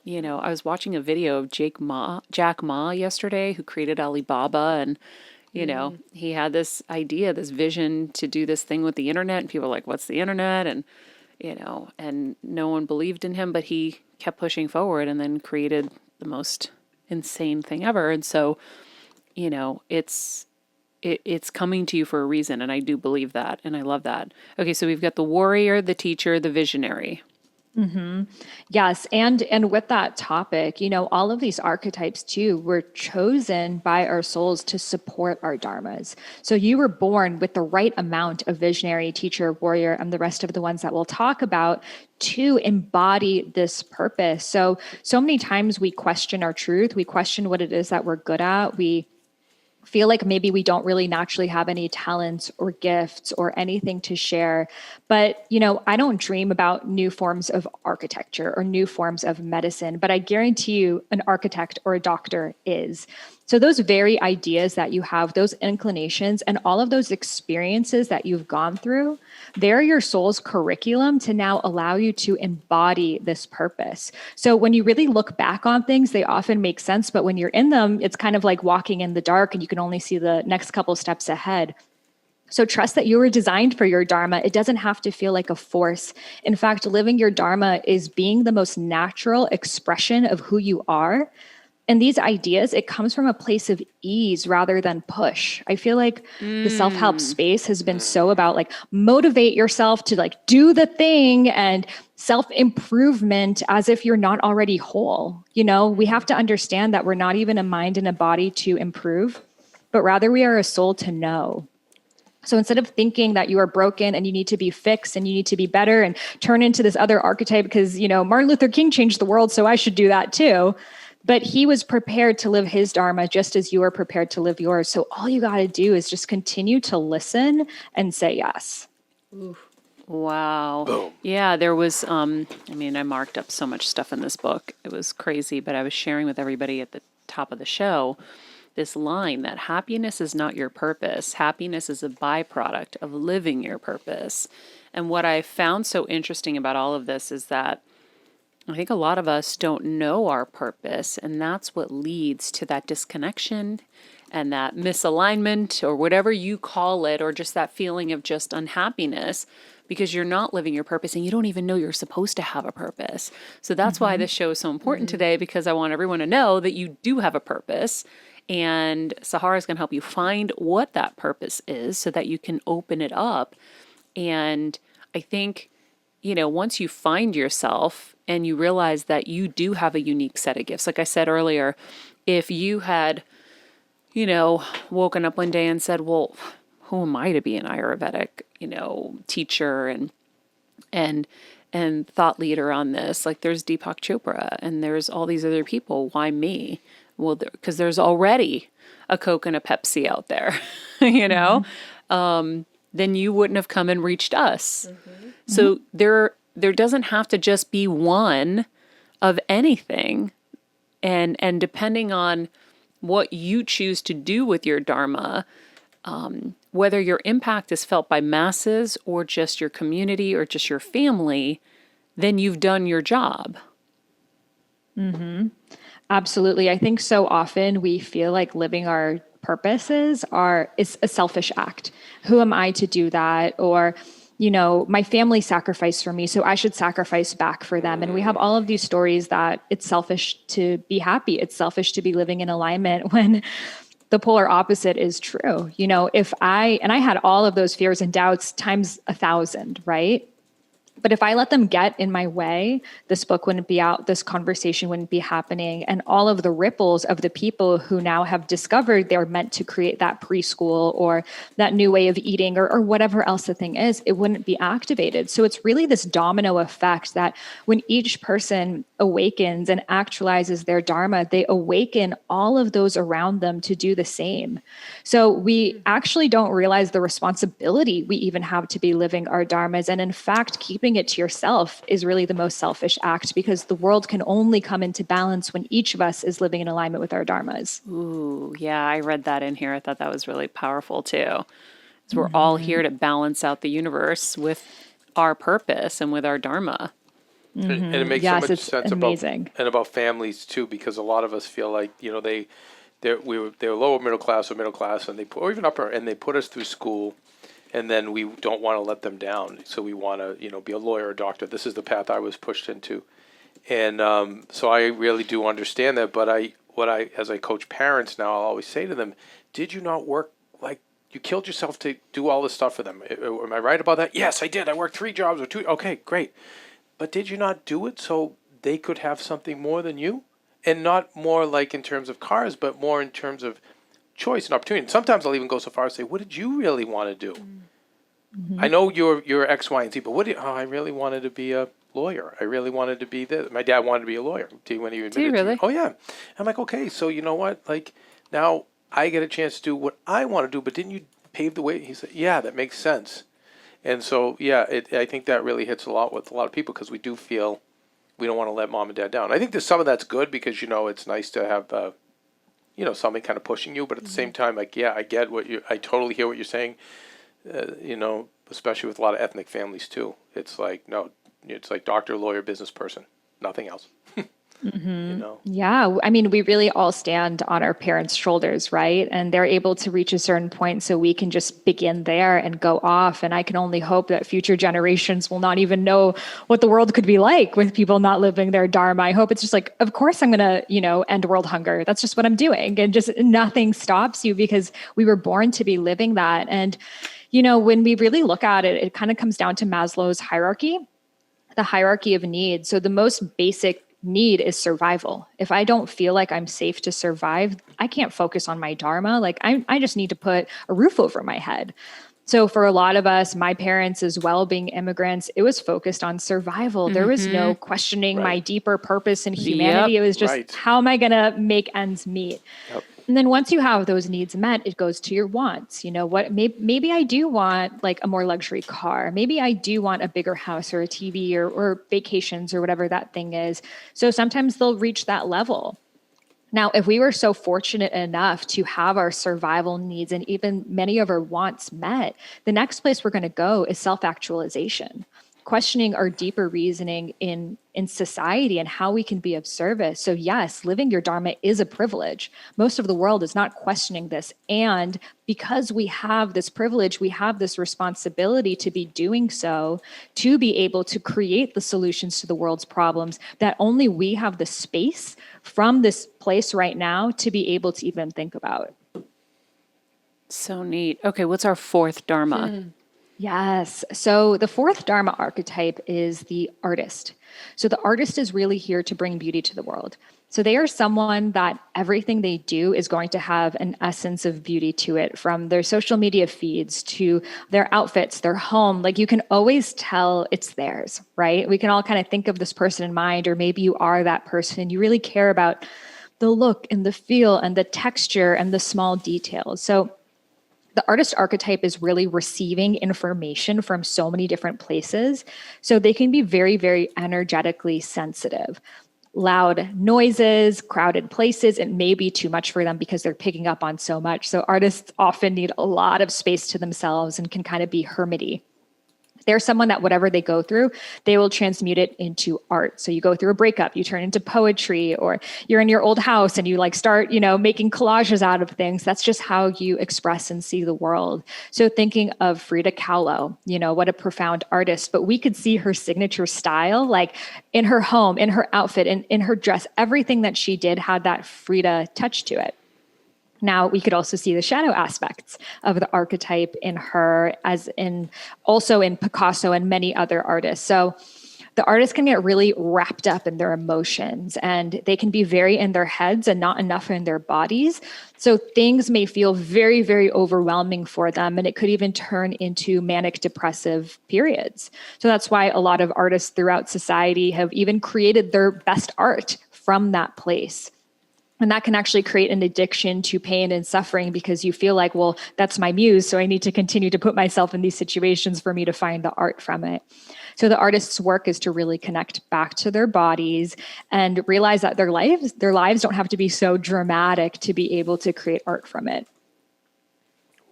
was watching a video of Jack Ma yesterday, who created Alibaba, and he had this idea, this vision to do this thing with the internet, and people were like, "What's the internet?" And no one believed in him, but he kept pushing forward and then created the most insane thing ever. And so, it's coming to you for a reason. And I do believe that. And I love that. Okay. So we've got the warrior, the teacher, the visionary. Yes. And with that topic, all of these archetypes too were chosen by our souls to support our dharmas. So you were born with the right amount of visionary, teacher, warrior, and the rest of the ones that we'll talk about to embody this purpose. So many times we question our truth. We question what it is that we're good at. We feel like maybe we don't really naturally have any talents or gifts or anything to share. But, I don't dream about new forms of architecture or new forms of medicine, but I guarantee you an architect or a doctor is. So those very ideas that you have, those inclinations, and all of those experiences that you've gone through, they're your soul's curriculum to now allow you to embody this purpose. So when you really look back on things, they often make sense, but when you're in them, it's kind of like walking in the dark and you can only see the next couple steps ahead. So trust that you were designed for your Dharma. It doesn't have to feel like a force. In fact, living your Dharma is being the most natural expression of who you are. And these ideas, it comes from a place of ease rather than push. I feel like the self-help space has been so about motivate yourself to do the thing and self-improvement as if you're not already whole. We have to understand that we're not even a mind and a body to improve, but rather we are a soul to know. So instead of thinking that you are broken and you need to be fixed and you need to be better and turn into this other archetype because, Martin Luther King changed the world, so I should do that too. But he was prepared to live his Dharma just as you are prepared to live yours. So all you got to do is just continue to listen and say yes. Ooh. Wow. Boom. Yeah, there was, I marked up so much stuff in this book. It was crazy, but I was sharing with everybody at the top of the show this line that happiness is not your purpose. Happiness is a byproduct of living your purpose. And what I found so interesting about all of this is that I think a lot of us don't know our purpose, and that's what leads to that disconnection and that misalignment or whatever you call it, or just that feeling of just unhappiness, because you're not living your purpose and you don't even know you're supposed to have a purpose. So that's why this show is so important today, because I want everyone to know that you do have a purpose. And Sahara is going to help you find what that purpose is so that you can open it up. And I think, once you find yourself and you realize that you do have a unique set of gifts, like I said earlier, if you had, woken up one day and said, well, who am I to be an Ayurvedic, teacher and thought leader on this? Like, there's Deepak Chopra and there's all these other people. Why me? Well, because there's already a Coke and a Pepsi out there, then you wouldn't have come and reached us. So there doesn't have to just be one of anything. And depending on what you choose to do with your Dharma, whether your impact is felt by masses or just your community or just your family, then you've done your job. Absolutely. I think so often we feel like living our purposes is a selfish act. Who am I to do that? Or, my family sacrificed for me, so I should sacrifice back for them. And we have all of these stories that it's selfish to be happy. It's selfish to be living in alignment, when the polar opposite is true. If I had all of those fears and doubts times 1,000, right? But if I let them get in my way, this book wouldn't be out, this conversation wouldn't be happening, and all of the ripples of the people who now have discovered they're meant to create that preschool or that new way of eating or whatever else the thing is, it wouldn't be activated. So it's really this domino effect that when each person awakens and actualizes their Dharma, they awaken all of those around them to do the same. So we actually don't realize the responsibility we even have to be living our Dharmas. And in fact, keeping it to yourself is really the most selfish act, because the world can only come into balance when each of us is living in alignment with our Dharmas. Ooh, yeah, I read that in here. I thought that was really powerful too. So we're all here to balance out the universe with our purpose and with our Dharma. And it makes Yes, so much it's sense amazing. about families too, because a lot of us feel like they're lower middle class or middle class, or even upper, and they put us through school, and then we don't want to let them down. So we want to be a lawyer or a doctor. This is the path I was pushed into, and so I really do understand that. But as I coach parents now, I'll always say to them, "Did you not work like you killed yourself to do all this stuff for them? Am I right about that? Yes, I did. I worked 3 jobs or 2. Okay, great. But did you not do it so they could have something more than you? And not more like in terms of cars, but more in terms of choice and opportunity. And sometimes I'll even go so far as to say, what did you really want to do? I know you're X, Y, and Z, but I really wanted to be a lawyer. I really wanted to be this. My dad wanted to be a lawyer. When he admitted Did he really? Oh, yeah. I'm like, okay, so you know what? Like, now I get a chance to do what I want to do, but didn't you pave the way? He said, yeah, that makes sense. And so, yeah, I think that really hits a lot with a lot of people, because we do feel we don't want to let mom and dad down. I think there's some of that's good, because, it's nice to have, somebody kind of pushing you. But at the same time, like, yeah, I totally hear what you're saying, especially with a lot of ethnic families too. It's like, no, it's like doctor, lawyer, business person, nothing else. Yeah. I mean, we really all stand on our parents' shoulders, right? And they're able to reach a certain point, so we can just begin there and go off. And I can only hope that future generations will not even know what the world could be like with people not living their Dharma. I hope it's just like, of course I'm going to, end world hunger. That's just what I'm doing. And just nothing stops you, because we were born to be living that. And, when we really look at it, it kind of comes down to Maslow's hierarchy, the hierarchy of needs. So the most basic need is survival. If I don't feel like I'm safe to survive, I can't focus on my Dharma. Like I just need to put a roof over my head. So for a lot of us, my parents as well, being immigrants, it was focused on survival. There was no questioning my deeper purpose in humanity. It was just, how am I going to make ends meet? Yep. And then once you have those needs met, it goes to your wants. Maybe I do want like a more luxury car. Maybe I do want a bigger house or a TV or vacations or whatever that thing is. So sometimes they'll reach that level. Now, if we were so fortunate enough to have our survival needs and even many of our wants met, the next place we're going to go is self-actualization. questioning our deeper reasoning in society and how we can be of service. So yes, living your Dharma is a privilege. Most of the world is not questioning this. And because we have this privilege, we have this responsibility to be doing so, to be able to create the solutions to the world's problems that only we have the space from this place right now to be able to even think about. So neat. Okay, what's our fourth Dharma? Yes. So the fourth Dharma archetype is the artist. So the artist is really here to bring beauty to the world. So they are someone that everything they do is going to have an essence of beauty to it, from their social media feeds to their outfits, their home. Like, you can always tell it's theirs, right? We can all kind of think of this person in mind, or maybe you are that person and you really care about the look and the feel and the texture and the small details. So the artist archetype is really receiving information from so many different places. So they can be very, very energetically sensitive. Loud noises, crowded places, it may be too much for them because they're picking up on so much. So artists often need a lot of space to themselves and can kind of be hermity. They're someone that whatever they go through, they will transmute it into art. So you go through a breakup, you turn into poetry, or you're in your old house and you like start, making collages out of things. That's just how you express and see the world. So thinking of Frida Kahlo, what a profound artist, but we could see her signature style, like in her home, in her outfit, in her dress, everything that she did had that Frida touch to it. Now, we could also see the shadow aspects of the archetype in her, as in also in Picasso and many other artists. So the artists can get really wrapped up in their emotions, and they can be very in their heads and not enough in their bodies. So things may feel very, very overwhelming for them, and it could even turn into manic depressive periods. So that's why a lot of artists throughout society have even created their best art from that place. And that can actually create an addiction to pain and suffering, because you feel like, well, that's my muse, so I need to continue to put myself in these situations for me to find the art from it. So the artist's work is to really connect back to their bodies and realize that their lives don't have to be so dramatic to be able to create art from it.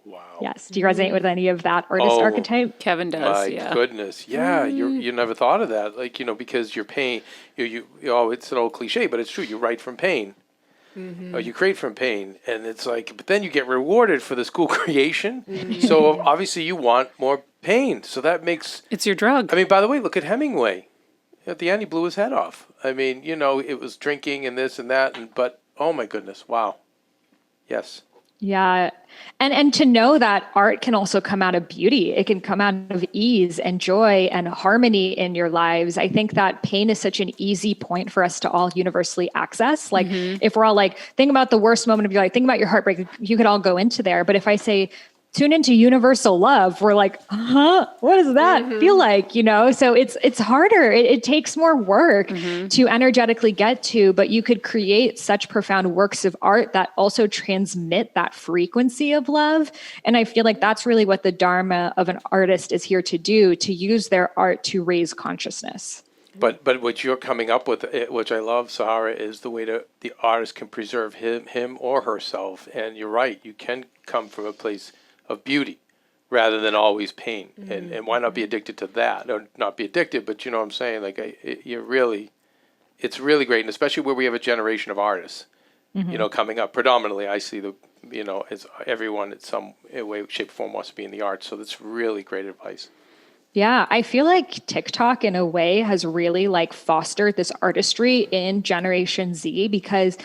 Wow. Yes. Do you resonate with any of that artist archetype? Kevin does. My goodness. Yeah. You never thought of that. Like, because you're pain, it's an old cliche, but it's true. You write from pain. Mm-hmm. You create from pain, and it's like, but then you get rewarded for this cool creation. Mm-hmm. So obviously you want more pain. So that makes it's your drug. I mean, by the way, look at Hemingway. At the end, he blew his head off. I mean, it was drinking and this and that, but oh my goodness, wow, yes. Yeah. And to know that art can also come out of beauty. It can come out of ease and joy and harmony in your lives. I think that pain is such an easy point for us to all universally access. Like, if we're all like, think about the worst moment of your life, think about your heartbreak, you could all go into there. But if I say, tune into universal love, we're like, what does that feel like? So it's harder. It takes more work to energetically get to, but you could create such profound works of art that also transmit that frequency of love. And I feel like that's really what the Dharma of an artist is here to do, to use their art to raise consciousness. But what you're coming up with, which I love, Sahara, is the way the artist can preserve him or herself. And you're right, you can come from a place of beauty rather than always pain. And why not be addicted to that? Or not be addicted, but you know what I'm saying? Like, it's really great. And especially where we have a generation of artists, coming up. Predominantly, I see as everyone in some way, shape, or form wants to be in the arts. So that's really great advice. Yeah, I feel like TikTok in a way has really fostered this artistry in Generation Z, because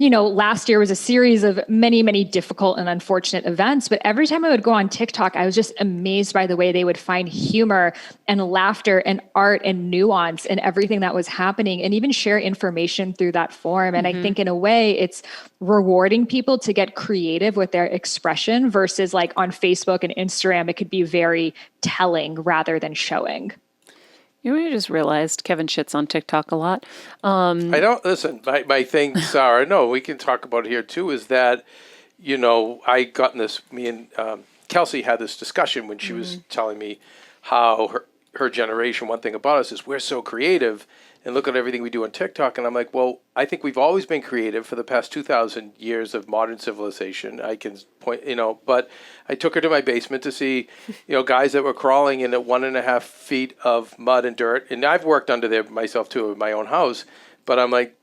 last year was a series of many, many difficult and unfortunate events. But every time I would go on TikTok, I was just amazed by the way they would find humor and laughter and art and nuance in everything that was happening, and even share information through that form. And I think in a way it's rewarding people to get creative with their expression versus like on Facebook and Instagram, it could be very telling rather than showing. I just realized Kevin shits on TikTok a lot. I don't listen. My thing, Sarah. No, we can talk about it here too. Is that I got in this. Me and Kelsey had this discussion when she was telling me how her generation. One thing about us is we're so creative, and look at everything we do on TikTok. And I'm like, well, I think we've always been creative for the past 2,000 years of modern civilization. I can point, but I took her to my basement to see, guys that were crawling in at 1.5 feet of mud and dirt. And I've worked under there myself too in my own house. But I'm like,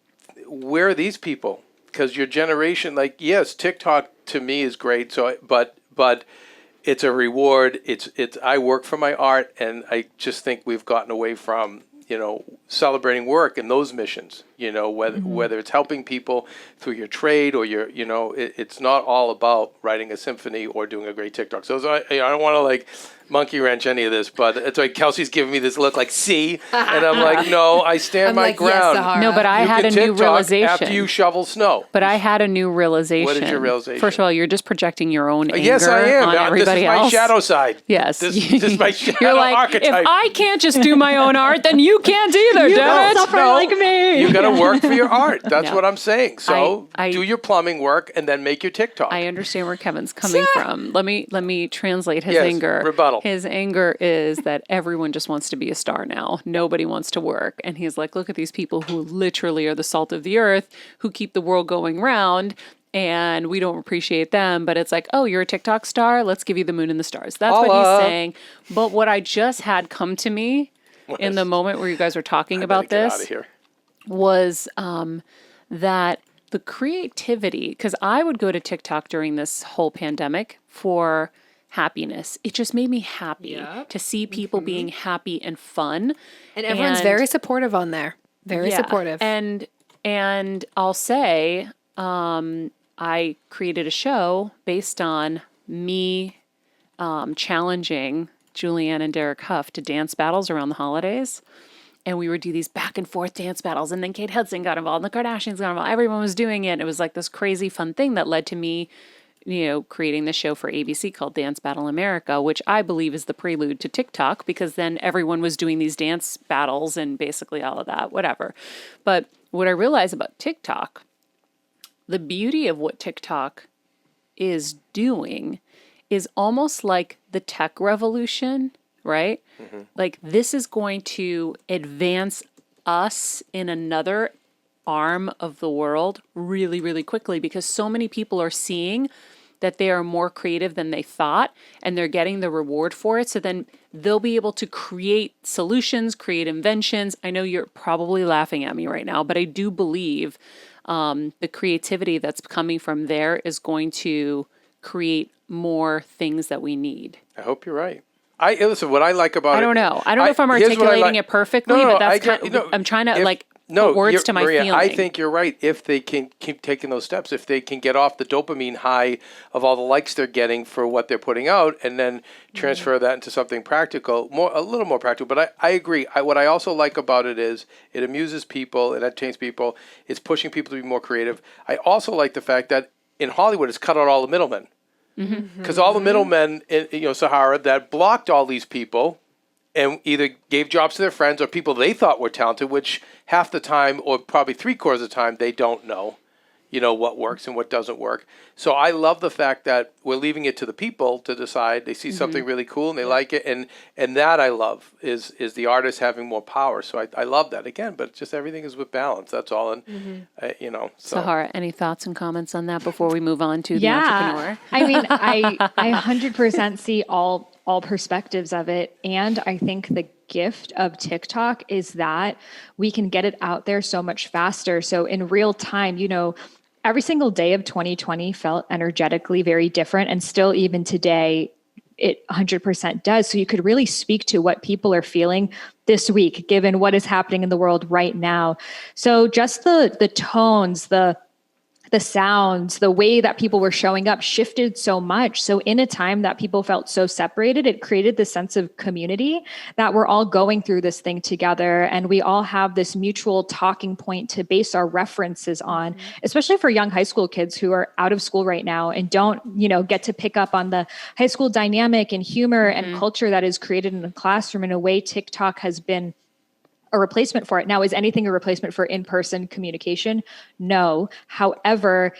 where are these people? Because your generation, like, yes, TikTok to me is great. So, but it's a reward. It's I work for my art, and I just think we've gotten away from celebrating work and those missions. Whether it's helping people through your trade or your it's not all about writing a symphony or doing a great TikTok. So I don't want to like monkey wrench any of this, but it's like Kelsey's giving me this look like, see, and I'm like, no, I stand my ground. Yes, Sahara. No, but I had a new TikTok realization. after you shovel snow. But I had a new realization. What is your realization? First of all, you're just projecting your own anger Yes, I am. on everybody this is else. my shadow side. Yes. This is my shadow You're like, archetype. if I can't just do my own art, then you can't either, damn it. suffer like me. You got to work for your art. That's No. what I'm saying. So I do your plumbing work and then make your TikTok. I understand where Kevin's coming from. Let me translate his Yes, anger. rebuttal. His anger is that everyone just wants to be a star now. Nobody wants to work. And he's like, look at these people who literally are the salt of the earth, who keep the world going round, and we don't appreciate them. But it's like, oh, you're a TikTok star? Let's give you the moon and the stars. That's what he's saying. But what I just had come to me in the moment where you guys were talking about Get this out of here. was that the creativity, because I would go to TikTok during this whole pandemic for happiness. It just made me happy to see people being happy and fun. And everyone's very supportive on there. Very supportive. And I'll say, I created a show based on me challenging Julianne and Derek Huff to dance battles around the holidays. And we would do these back and forth dance battles. And then Kate Hudson got involved, and the Kardashians got involved. Everyone was doing it. And it was like this crazy fun thing that led to me, creating the show for ABC called Dance Battle America, which I believe is the prelude to TikTok, because then everyone was doing these dance battles and basically all of that, whatever. But what I realized about TikTok, the beauty of what TikTok is doing is almost like the tech revolution, right? Mm-hmm. Like, this is going to advance us in another arm of the world really, really quickly, because so many people are seeing that they are more creative than they thought, and they're getting the reward for it. So then they'll be able to create solutions, create inventions. I know you're probably laughing at me right now, but I do believe the creativity that's coming from there is going to create more things that we need. I hope you're right. Listen, what I like about it... I don't know if I'm articulating it perfectly, but that's I'm trying to put words to my Maria, feeling. I think you're right. If they can keep taking those steps, if they can get off the dopamine high of all the likes they're getting for what they're putting out, and then transfer that into something practical, a little more practical. But I agree. What I also like about it is it amuses people, it entertains people, it's pushing people to be more creative. I also like the fact that in Hollywood, it's cut out all the middlemen. Because all the middlemen, Sahara, that blocked all these people and either gave jobs to their friends or people they thought were talented, which half the time, or probably 3/4 of the time, they don't know, what works and what doesn't work. So I love the fact that we're leaving it to the people to decide. They see something really cool and they like it. And that I love is the artist having more power. So I love that again, but just everything is with balance. That's all. And, so. Sahara, any thoughts and comments on that before we move on to the entrepreneur? I mean, I 100% see all perspectives of it. And I think the gift of TikTok is that we can get it out there so much faster. So in real time, every single day of 2020 felt energetically very different. And still, even today, it 100% does. So you could really speak to what people are feeling this week, given what is happening in the world right now. So just the tones, the sounds, the way that people were showing up shifted so much. So in a time that people felt so separated, it created this sense of community that we're all going through this thing together. And we all have this mutual talking point to base our references on, especially for young high school kids who are out of school right now and don't, get to pick up on the high school dynamic and humor and culture that is created in the classroom. In a way, TikTok has been a replacement for it. Now, is anything a replacement for in-person communication? No. However,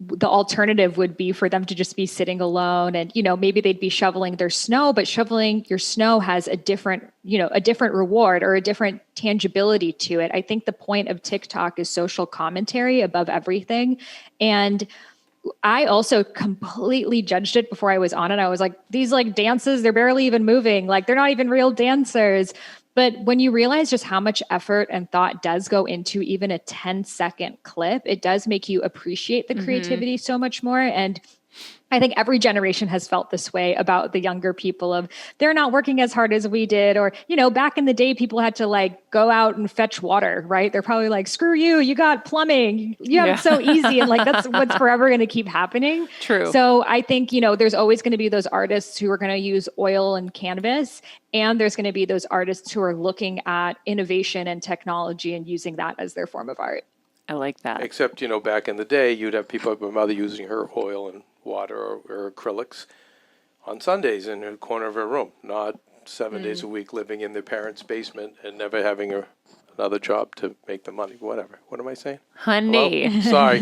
the alternative would be for them to just be sitting alone and, maybe they'd be shoveling their snow, but shoveling your snow has a different reward or a different tangibility to it. I think the point of TikTok is social commentary above everything. And I also completely judged it before I was on it. I was like, these like dances, they're barely even moving. Like they're not even real dancers. But when you realize just how much effort and thought does go into even a 10-second clip, it does make you appreciate the creativity so much more. And I think every generation has felt this way about the younger people of they're not working as hard as we did. Or, back in the day, people had to like go out and fetch water, right? They're probably like, screw you, you got plumbing. You have it so easy. And like, that's what's forever going to keep happening. True. So I think, there's always going to be those artists who are going to use oil and canvas. And there's going to be those artists who are looking at innovation and technology and using that as their form of art. I like that. Except, back in the day, you'd have people like my mother using her oil and water or acrylics on Sundays in the corner of her room, not 7 days a week living in their parents' basement and never having another job to make the money. Whatever. What am I saying? Honey. Hello? Sorry.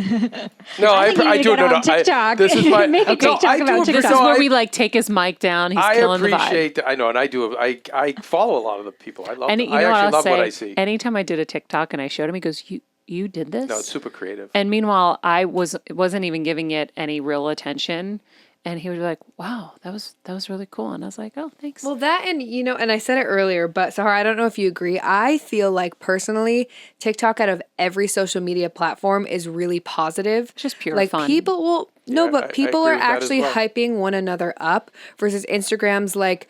No, I do. No, TikTok. This is my. Make a TikTok about TikTok. This is where we like take his mic down. He's killing the vibe. I appreciate that. I know, and I do. I follow a lot of the people. I love. And I actually love what I see. Anytime I did a TikTok and I showed him, he goes, You did this? No, it's super creative. And meanwhile, I wasn't even giving it any real attention. And he was like, wow, that was really cool. And I was like, oh, thanks. Well, that and, and I said it earlier, but Sahara, I don't know if you agree. I feel like personally, TikTok out of every social media platform is really positive. It's just pure like fun. People people are actually well. hyping one another up versus Instagram's like,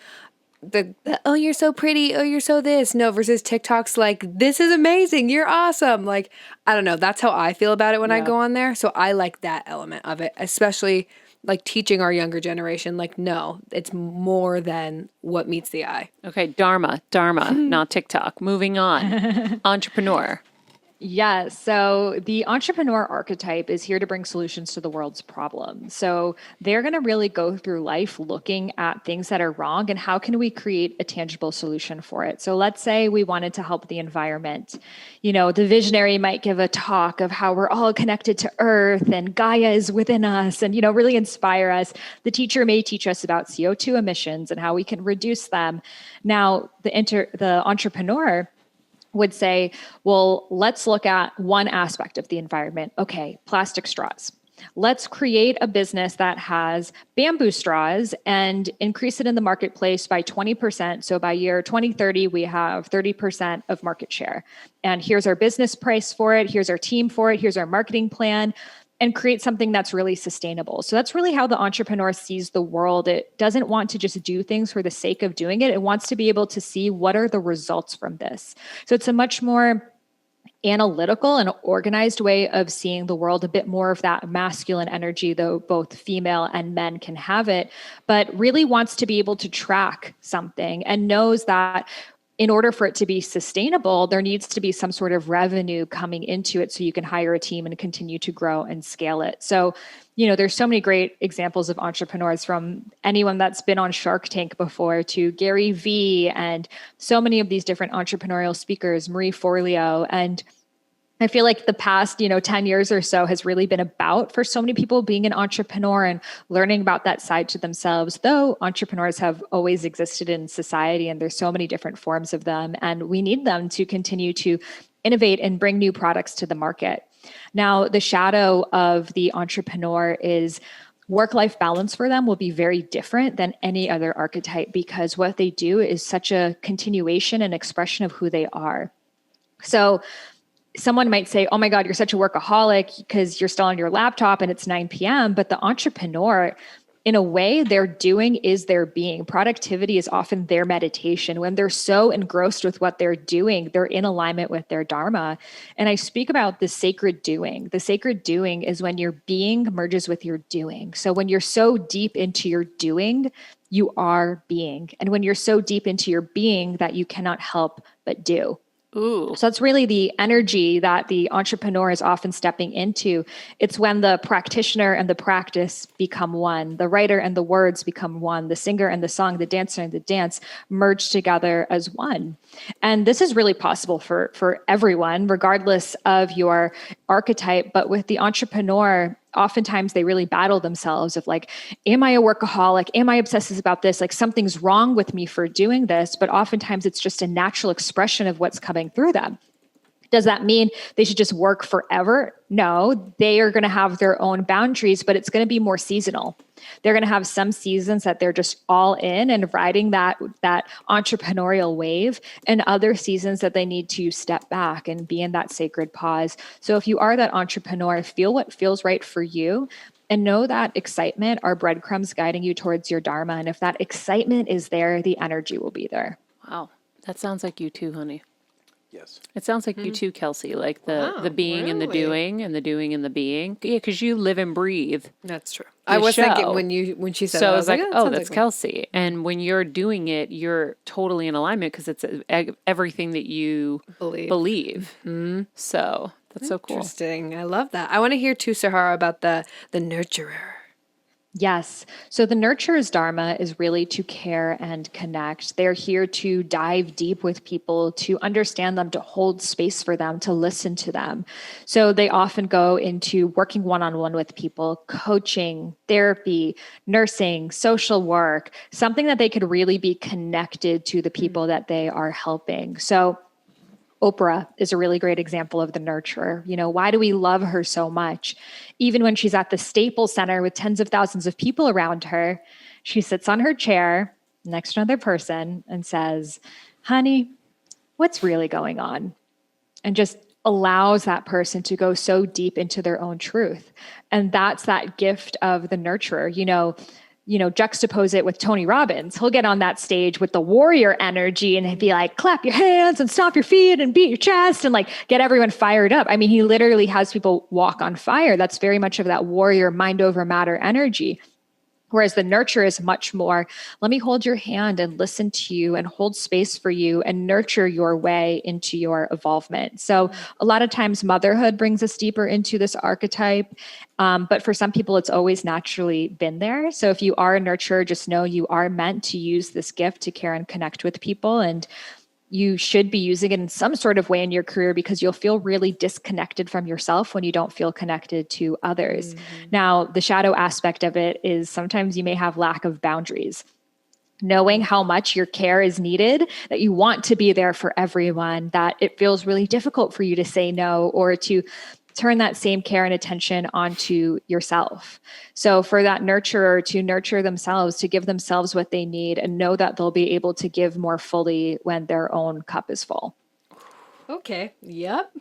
the oh, you're so pretty, oh, you're so this. No, versus TikTok's like, this is amazing, you're awesome. Like, I don't know, that's how I feel about it when I go on there. So I like that element of it, especially like teaching our younger generation, like, no, it's more than what meets the eye. Okay, Dharma, not TikTok. Moving on. Entrepreneur. Yes. So the entrepreneur archetype is here to bring solutions to the world's problems. So they're going to really go through life looking at things that are wrong and how can we create a tangible solution for it. So let's say we wanted to help the environment. The visionary might give a talk of how we're all connected to Earth and Gaia is within us and, really inspire us. The teacher may teach us about CO2 emissions and how we can reduce them. Now, the entrepreneur would say, well, let's look at one aspect of the environment. Okay, plastic straws. Let's create a business that has bamboo straws and increase it in the marketplace by 20%. So by year 2030, we have 30% of market share. And here's our business price for it. Here's our team for it. Here's our marketing plan. And create something that's really sustainable. So that's really how the entrepreneur sees the world. It doesn't want to just do things for the sake of doing it. It wants to be able to see what are the results from this. So it's a much more analytical and organized way of seeing the world, a bit more of that masculine energy, though both female and men can have it, but really wants to be able to track something and knows that in order for it to be sustainable, there needs to be some sort of revenue coming into it so you can hire a team and continue to grow and scale it. So, there's so many great examples of entrepreneurs, from anyone that's been on Shark Tank before to Gary Vee and so many of these different entrepreneurial speakers, Marie Forleo. And I feel like the past, 10 years or so has really been about, for so many people, being an entrepreneur and learning about that side to themselves, though entrepreneurs have always existed in society and there's so many different forms of them. And we need them to continue to innovate and bring new products to the market. Now, the shadow of the entrepreneur is work-life balance for them will be very different than any other archetype because what they do is such a continuation and expression of who they are. So someone might say, oh my God, you're such a workaholic because you're still on your laptop and it's 9 p.m. But the entrepreneur, in a way, their doing is their being. Productivity is often their meditation. When they're so engrossed with what they're doing, they're in alignment with their Dharma. And I speak about the sacred doing. The sacred doing is when your being merges with your doing. So when you're so deep into your doing, you are being. And when you're so deep into your being that you cannot help but do. Ooh. So that's really the energy that the entrepreneur is often stepping into. It's when the practitioner and the practice become one, the writer and the words become one, the singer and the song, the dancer and the dance merge together as one. And this is really possible for everyone, regardless of your archetype. But with the entrepreneur, oftentimes they really battle themselves of like, am I a workaholic? Am I obsessive about this? Like something's wrong with me for doing this. But oftentimes it's just a natural expression of what's coming through them. Does that mean they should just work forever? No, they are going to have their own boundaries, but it's going to be more seasonal. They're going to have some seasons that they're just all in and riding that entrepreneurial wave, and other seasons that they need to step back and be in that sacred pause. So if you are that entrepreneur, feel what feels right for you, and know that excitement are breadcrumbs guiding you towards your Dharma. And if that excitement is there, the energy will be there. Wow. That sounds like you too, honey. Yes. It sounds like you too, Kelsey, like the Wow, being and the really? doing and the doing and the being. Yeah, because you live and breathe. That's true. the I was show. thinking when she said So that, I I was like, that oh, sounds that's like me. Kelsey. And when you're doing it, you're totally in alignment because it's everything that you believe. So that's so cool. Interesting. I love that. I want to hear too, Sahara, about the nurturer. Yes. So the nurturer's Dharma is really to care and connect. They're here to dive deep with people, to understand them, to hold space for them, to listen to them. So they often go into working one-on-one with people, coaching, therapy, nursing, social work, something that they could really be connected to the people that they are helping. So Oprah is a really great example of the nurturer. You know, why do we love her so much? Even when she's at the Staples Center with tens of thousands of people around her, she sits on her chair next to another person and says, honey, what's really going on? And just allows that person to go so deep into their own truth. And that's that gift of the nurturer. You know, juxtapose it with Tony Robbins. He'll get on that stage with the warrior energy and he'd be like, clap your hands and stomp your feet and beat your chest and like get everyone fired up. I mean, he literally has people walk on fire. That's very much of that warrior mind over matter energy. Whereas the nurture is much more, let me hold your hand and listen to you and hold space for you and nurture your way into your evolvement. So a lot of times motherhood brings us deeper into this archetype. But for some people, it's always naturally been there. So if you are a nurturer, just know you are meant to use this gift to care and connect with people. And you should be using it in some sort of way in your career because you'll feel really disconnected from yourself when you don't feel connected to others. Now, the shadow aspect of it is sometimes you may have lack of boundaries. Knowing how much your care is needed, that you want to be there for everyone, that it feels really difficult for you to say no or to turn that same care and attention onto yourself. So for that nurturer to nurture themselves, to give themselves what they need and know that they'll be able to give more fully when their own cup is full. Okay. Yep.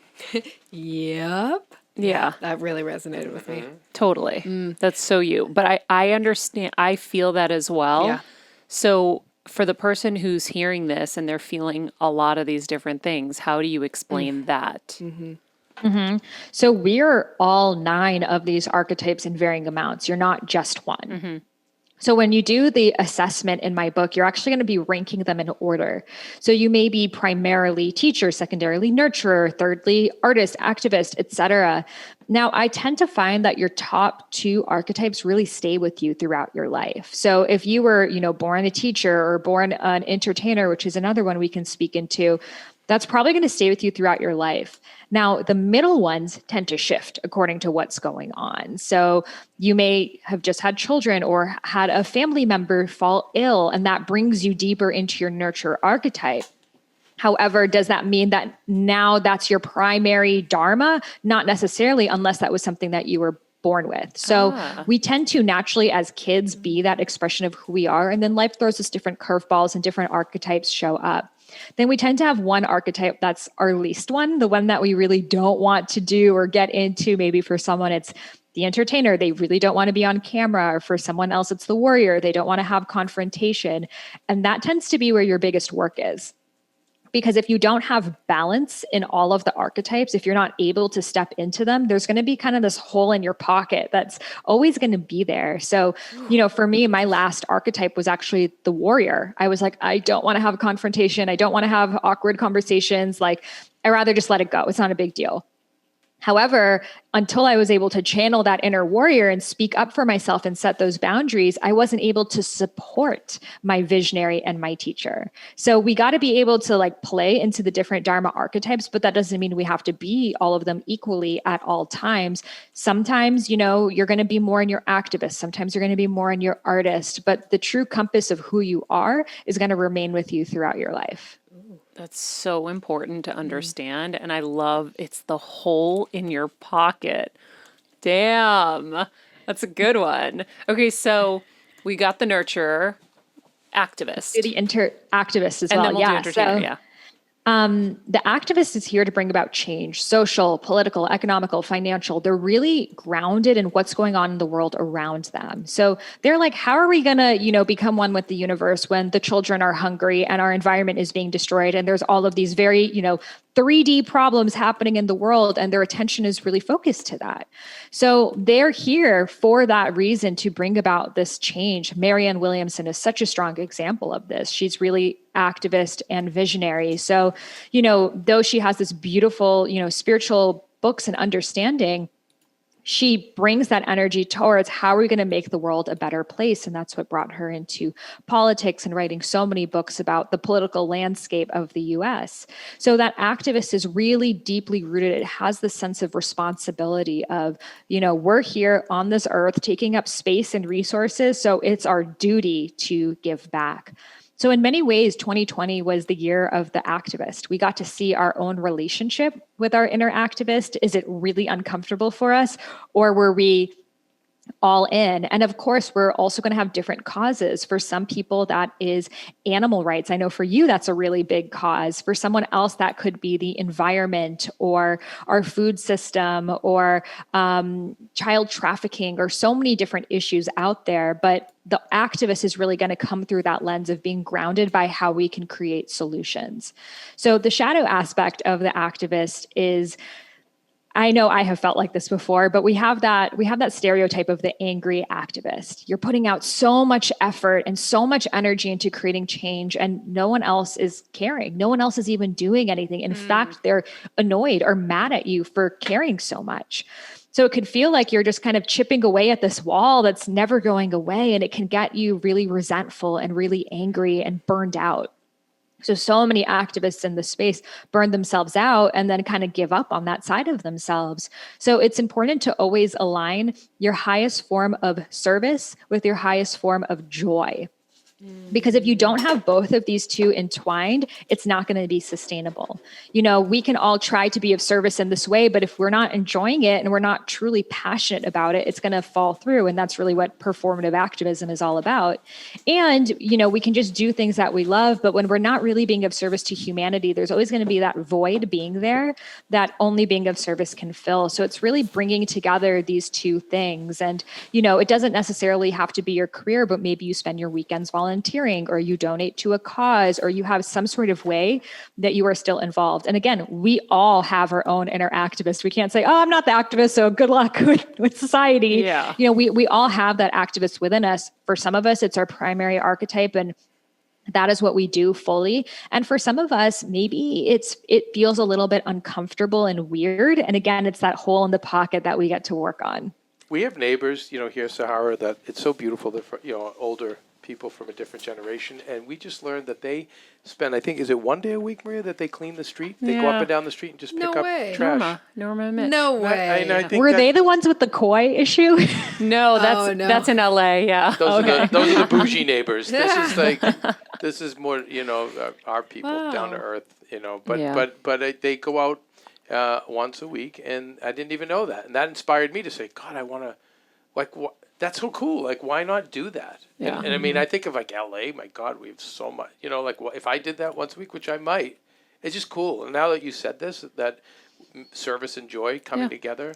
Yep. Yeah. That really resonated with me. Totally. That's so you. But I understand. I feel that as well. Yeah. So for the person who's hearing this and they're feeling a lot of these different things, how do you explain that? So we're all 9 of these archetypes in varying amounts. You're not just one. So when you do the assessment in my book, you're actually going to be ranking them in order. So you may be primarily teacher, secondarily nurturer, thirdly artist, activist, etc. Now, I tend to find that your top 2 archetypes really stay with you throughout your life. So if you were, born a teacher or born an entertainer, which is another one we can speak into, that's probably going to stay with you throughout your life. Now, the middle ones tend to shift according to what's going on. So you may have just had children or had a family member fall ill, and that brings you deeper into your nurture archetype. However, does that mean that now that's your primary Dharma? Not necessarily, unless that was something that you were born with. So we tend to naturally as kids be that expression of who we are. And then life throws us different curveballs and different archetypes show up. Then we tend to have one archetype that's our least one, the one that we really don't want to do or get into. Maybe for someone, it's the entertainer. They really don't want to be on camera. Or for someone else, it's the warrior. They don't want to have confrontation. And that tends to be where your biggest work is. Because if you don't have balance in all of the archetypes, if you're not able to step into them, there's going to be kind of this hole in your pocket that's always going to be there. So, for me, my last archetype was actually the warrior. I was like, I don't want to have a confrontation. I don't want to have awkward conversations. Like, I'd rather just let it go. It's not a big deal. However, until I was able to channel that inner warrior and speak up for myself and set those boundaries, I wasn't able to support my visionary and my teacher. So we got to be able to like play into the different Dharma archetypes, but that doesn't mean we have to be all of them equally at all times. Sometimes, you know, you're going to be more in your activist. Sometimes you're going to be more in your artist, but the true compass of who you are is going to remain with you throughout your life. That's so important to understand. And I love it's the hole in your pocket. Damn. That's a good one. Okay, so we got the nurturer, activist. The activist as and well. then we'll do entertainer, yeah. The activist is here to bring about change, social, political, economical, financial. They're really grounded in what's going on in the world around them. So they're like, how are we going to, you know, become one with the universe when the children are hungry and our environment is being destroyed? And there's all of these very, you know, 3D problems happening in the world, and their attention is really focused to that. So they're here for that reason, to bring about this change. Marianne Williamson is such a strong example of this. She's really activist and visionary. So, you know, though she has this beautiful, you know, spiritual books and understanding, she brings that energy towards how are we going to make the world a better place. And that's what brought her into politics and writing so many books about the political landscape of the US. So that activist is really deeply rooted. It has this sense of responsibility of, you know, we're here on this earth taking up space and resources. So it's our duty to give back. So in many ways, 2020 was the year of the activist. We got to see our own relationship with our inner activist. Is it really uncomfortable for us? Or were we all in? And of course, we're also going to have different causes. For some people, that is animal rights. I know for you, that's a really big cause. For someone else, that could be the environment or our food system or child trafficking, or so many different issues out there. But the activist is really going to come through that lens of being grounded by how we can create solutions. So the shadow aspect of the activist is, I know I have felt like this before, but we have that stereotype of the angry activist. You're putting out so much effort and so much energy into creating change, and no one else is caring. No one else is even doing anything. In fact, they're annoyed or mad at you for caring so much. So it could feel like you're just kind of chipping away at this wall that's never going away, and it can get you really resentful and really angry and burned out. So many activists in the space burn themselves out and then kind of give up on that side of themselves. So it's important to always align your highest form of service with your highest form of joy. Because if you don't have both of these two entwined, it's not going to be sustainable. You know, we can all try to be of service in this way, but if we're not enjoying it and we're not truly passionate about it, it's going to fall through. And that's really what performative activism is all about. And, you know, we can just do things that we love, but when we're not really being of service to humanity, there's always going to be that void being there that only being of service can fill. So it's really bringing together these two things. And, you know, it doesn't necessarily have to be your career, but maybe you spend your weekends volunteering, or you donate to a cause, or you have some sort of way that you are still involved. And again, we all have our own inner activist. We can't say, oh, I'm not the activist, so good luck with society. Yeah. You know, we all have that activist within us. For some of us, it's our primary archetype, and that is what we do fully. And for some of us, maybe it feels a little bit uncomfortable and weird. And again, it's that hole in the pocket that we get to work on. We have neighbors, you know, here, Sahara, that it's so beautiful that, you know, older people from a different generation, and we just learned that they spend, I think, is it one day a week, Maria, that they clean the street? They go up and down the street and just pick up trash. Norma and Mitch. No way. I think Were they the ones with the koi issue? No, that's in LA. Yeah. those are the bougie neighbors. This is more, you know, our people down to earth, you know. But they go out once a week, and I didn't even know that, and that inspired me to say, God, I want to, like, what. That's so cool. Like, why not do that? Yeah. And I mean, I think of like LA, my God, we have so much, you know, like if I did that once a week, which I might, it's just cool. And now that you said this, that service and joy coming together.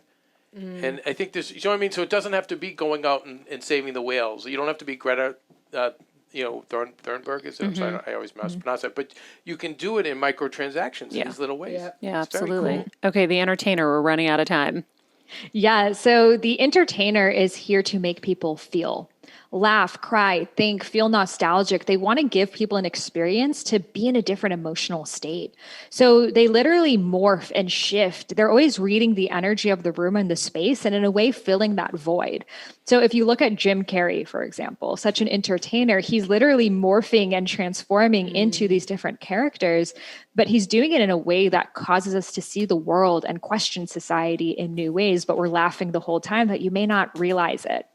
And I think there's, you know what I mean? So it doesn't have to be going out and saving the whales. You don't have to be Greta, you know, Thunberg is it? So I always mispronounce that. But you can do it in microtransactions in these little ways. Yeah, It's very absolutely. cool. Okay, the entertainer, we're running out of time. Yeah. So the entertainer is here to make people feel. laugh, cry, think, feel nostalgic. They want to give people an experience to be in a different emotional state. So they literally morph and shift. They're always reading the energy of the room and the space, and in a way filling that void. So if you look at Jim Carrey, for example, such an entertainer, he's literally morphing and transforming into these different characters, but he's doing it in a way that causes us to see the world and question society in new ways, but we're laughing the whole time that you may not realize it.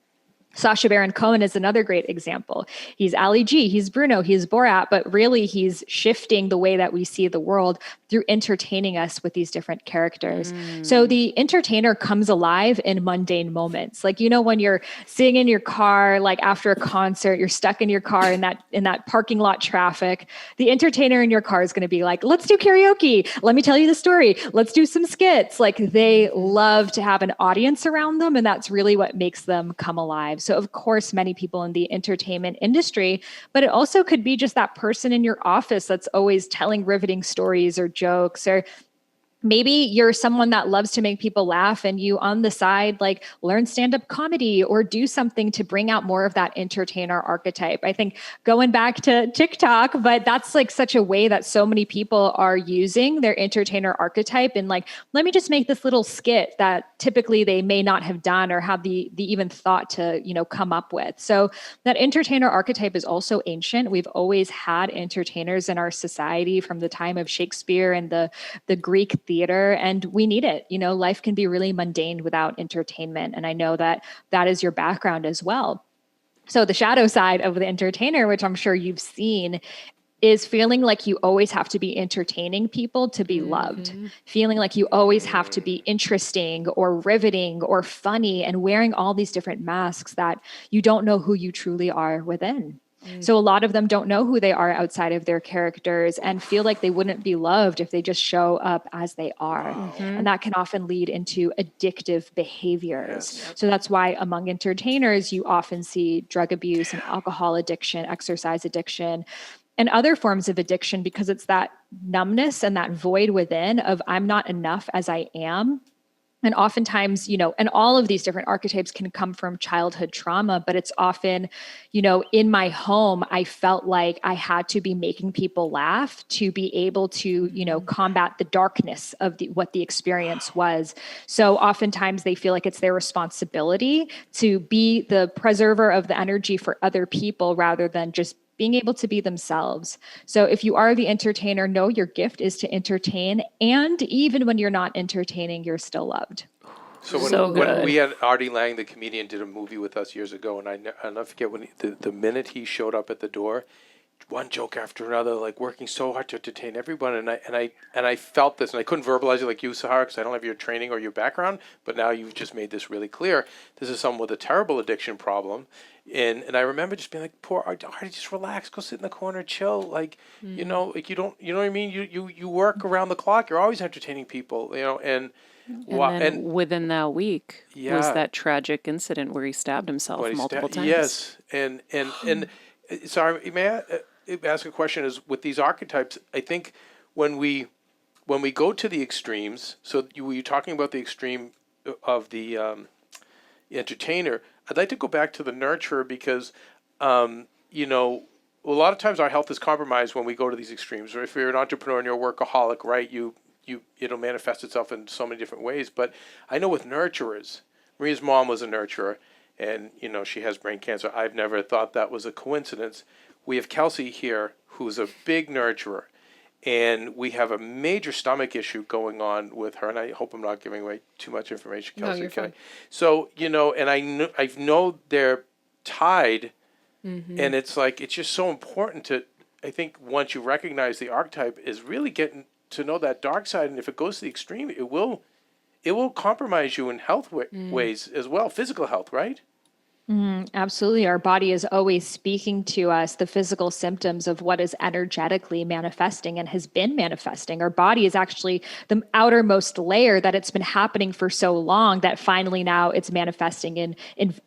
Sacha Baron Cohen is another great example. He's Ali G, he's Bruno, he's Borat, but really he's shifting the way that we see the world through entertaining us with these different characters. So the entertainer comes alive in mundane moments. Like, when you're sitting in your car, like after a concert, you're stuck in your car in that parking lot traffic. The entertainer in your car is going to be like, let's do karaoke. Let me tell you the story. Let's do some skits. Like, they love to have an audience around them, and that's really what makes them come alive. So of course, many people in the entertainment industry, but it also could be just that person in your office that's always telling riveting stories or jokes, or maybe you're someone that loves to make people laugh and you on the side, like, learn stand-up comedy or do something to bring out more of that entertainer archetype. I think going back to TikTok, but that's like such a way that so many people are using their entertainer archetype, and like, let me just make this little skit that typically they may not have done or have the even thought to, come up with. So that entertainer archetype is also ancient. We've always had entertainers in our society from the time of Shakespeare and the Greek theater, and we need it. Life can be really mundane without entertainment. And I know that is your background as well. So the shadow side of the entertainer, which I'm sure you've seen, is feeling like you always have to be entertaining people to be loved, feeling like you always have to be interesting or riveting or funny, and wearing all these different masks that you don't know who you truly are within. So a lot of them don't know who they are outside of their characters and feel like they wouldn't be loved if they just show up as they are. And that can often lead into addictive behaviors. Yes. So that's why among entertainers, you often see drug abuse and alcohol addiction, exercise addiction, and other forms of addiction, because it's that numbness and that void within of, I'm not enough as I am. And oftentimes, and all of these different archetypes can come from childhood trauma, but it's often, in my home, I felt like I had to be making people laugh to be able to, combat the darkness of what the experience was. So oftentimes they feel like it's their responsibility to be the preserver of the energy for other people rather than just being able to be themselves. So if you are the entertainer, know your gift is to entertain. And even when you're not entertaining, you're still loved. So when we had Artie Lang, the comedian, did a movie with us years ago, and I'll never forget when the minute he showed up at the door, one joke after another, like working so hard to entertain everyone, and I felt this, and I couldn't verbalize it like you, Sahara, because I don't have your training or your background, but now you've just made this really clear. This is someone with a terrible addiction problem, and I remember just being like, poor Artie, just relax, go sit in the corner, chill, like like you don't, you know what I mean? You work around the clock, you're always entertaining people, and then within that week was that tragic incident where he stabbed himself multiple times. Yes, and sorry, may I ask a question? Is with these archetypes, I think when we go to the extremes, so were you talking about the extreme of the entertainer? I'd like to go back to the nurturer because, a lot of times our health is compromised when we go to these extremes. Or if you're an entrepreneur and you're a workaholic, right, it'll manifest itself in so many different ways. But I know with nurturers, Maria's mom was a nurturer, and she has brain cancer. I've never thought that was a coincidence. We have Kelsey here, who's a big nurturer, and we have a major stomach issue going on with her. And I hope I'm not giving away too much information, Kelsey. No, you're fine. So and I know they're tied, and it's like it's just so important to. I think once you recognize the archetype, is really getting to know that dark side, and if it goes to the extreme, it will compromise you in health ways as well, physical health, right? Absolutely. Our body is always speaking to us the physical symptoms of what is energetically manifesting and has been manifesting. Our body is actually the outermost layer that it's been happening for so long that finally now it's manifesting in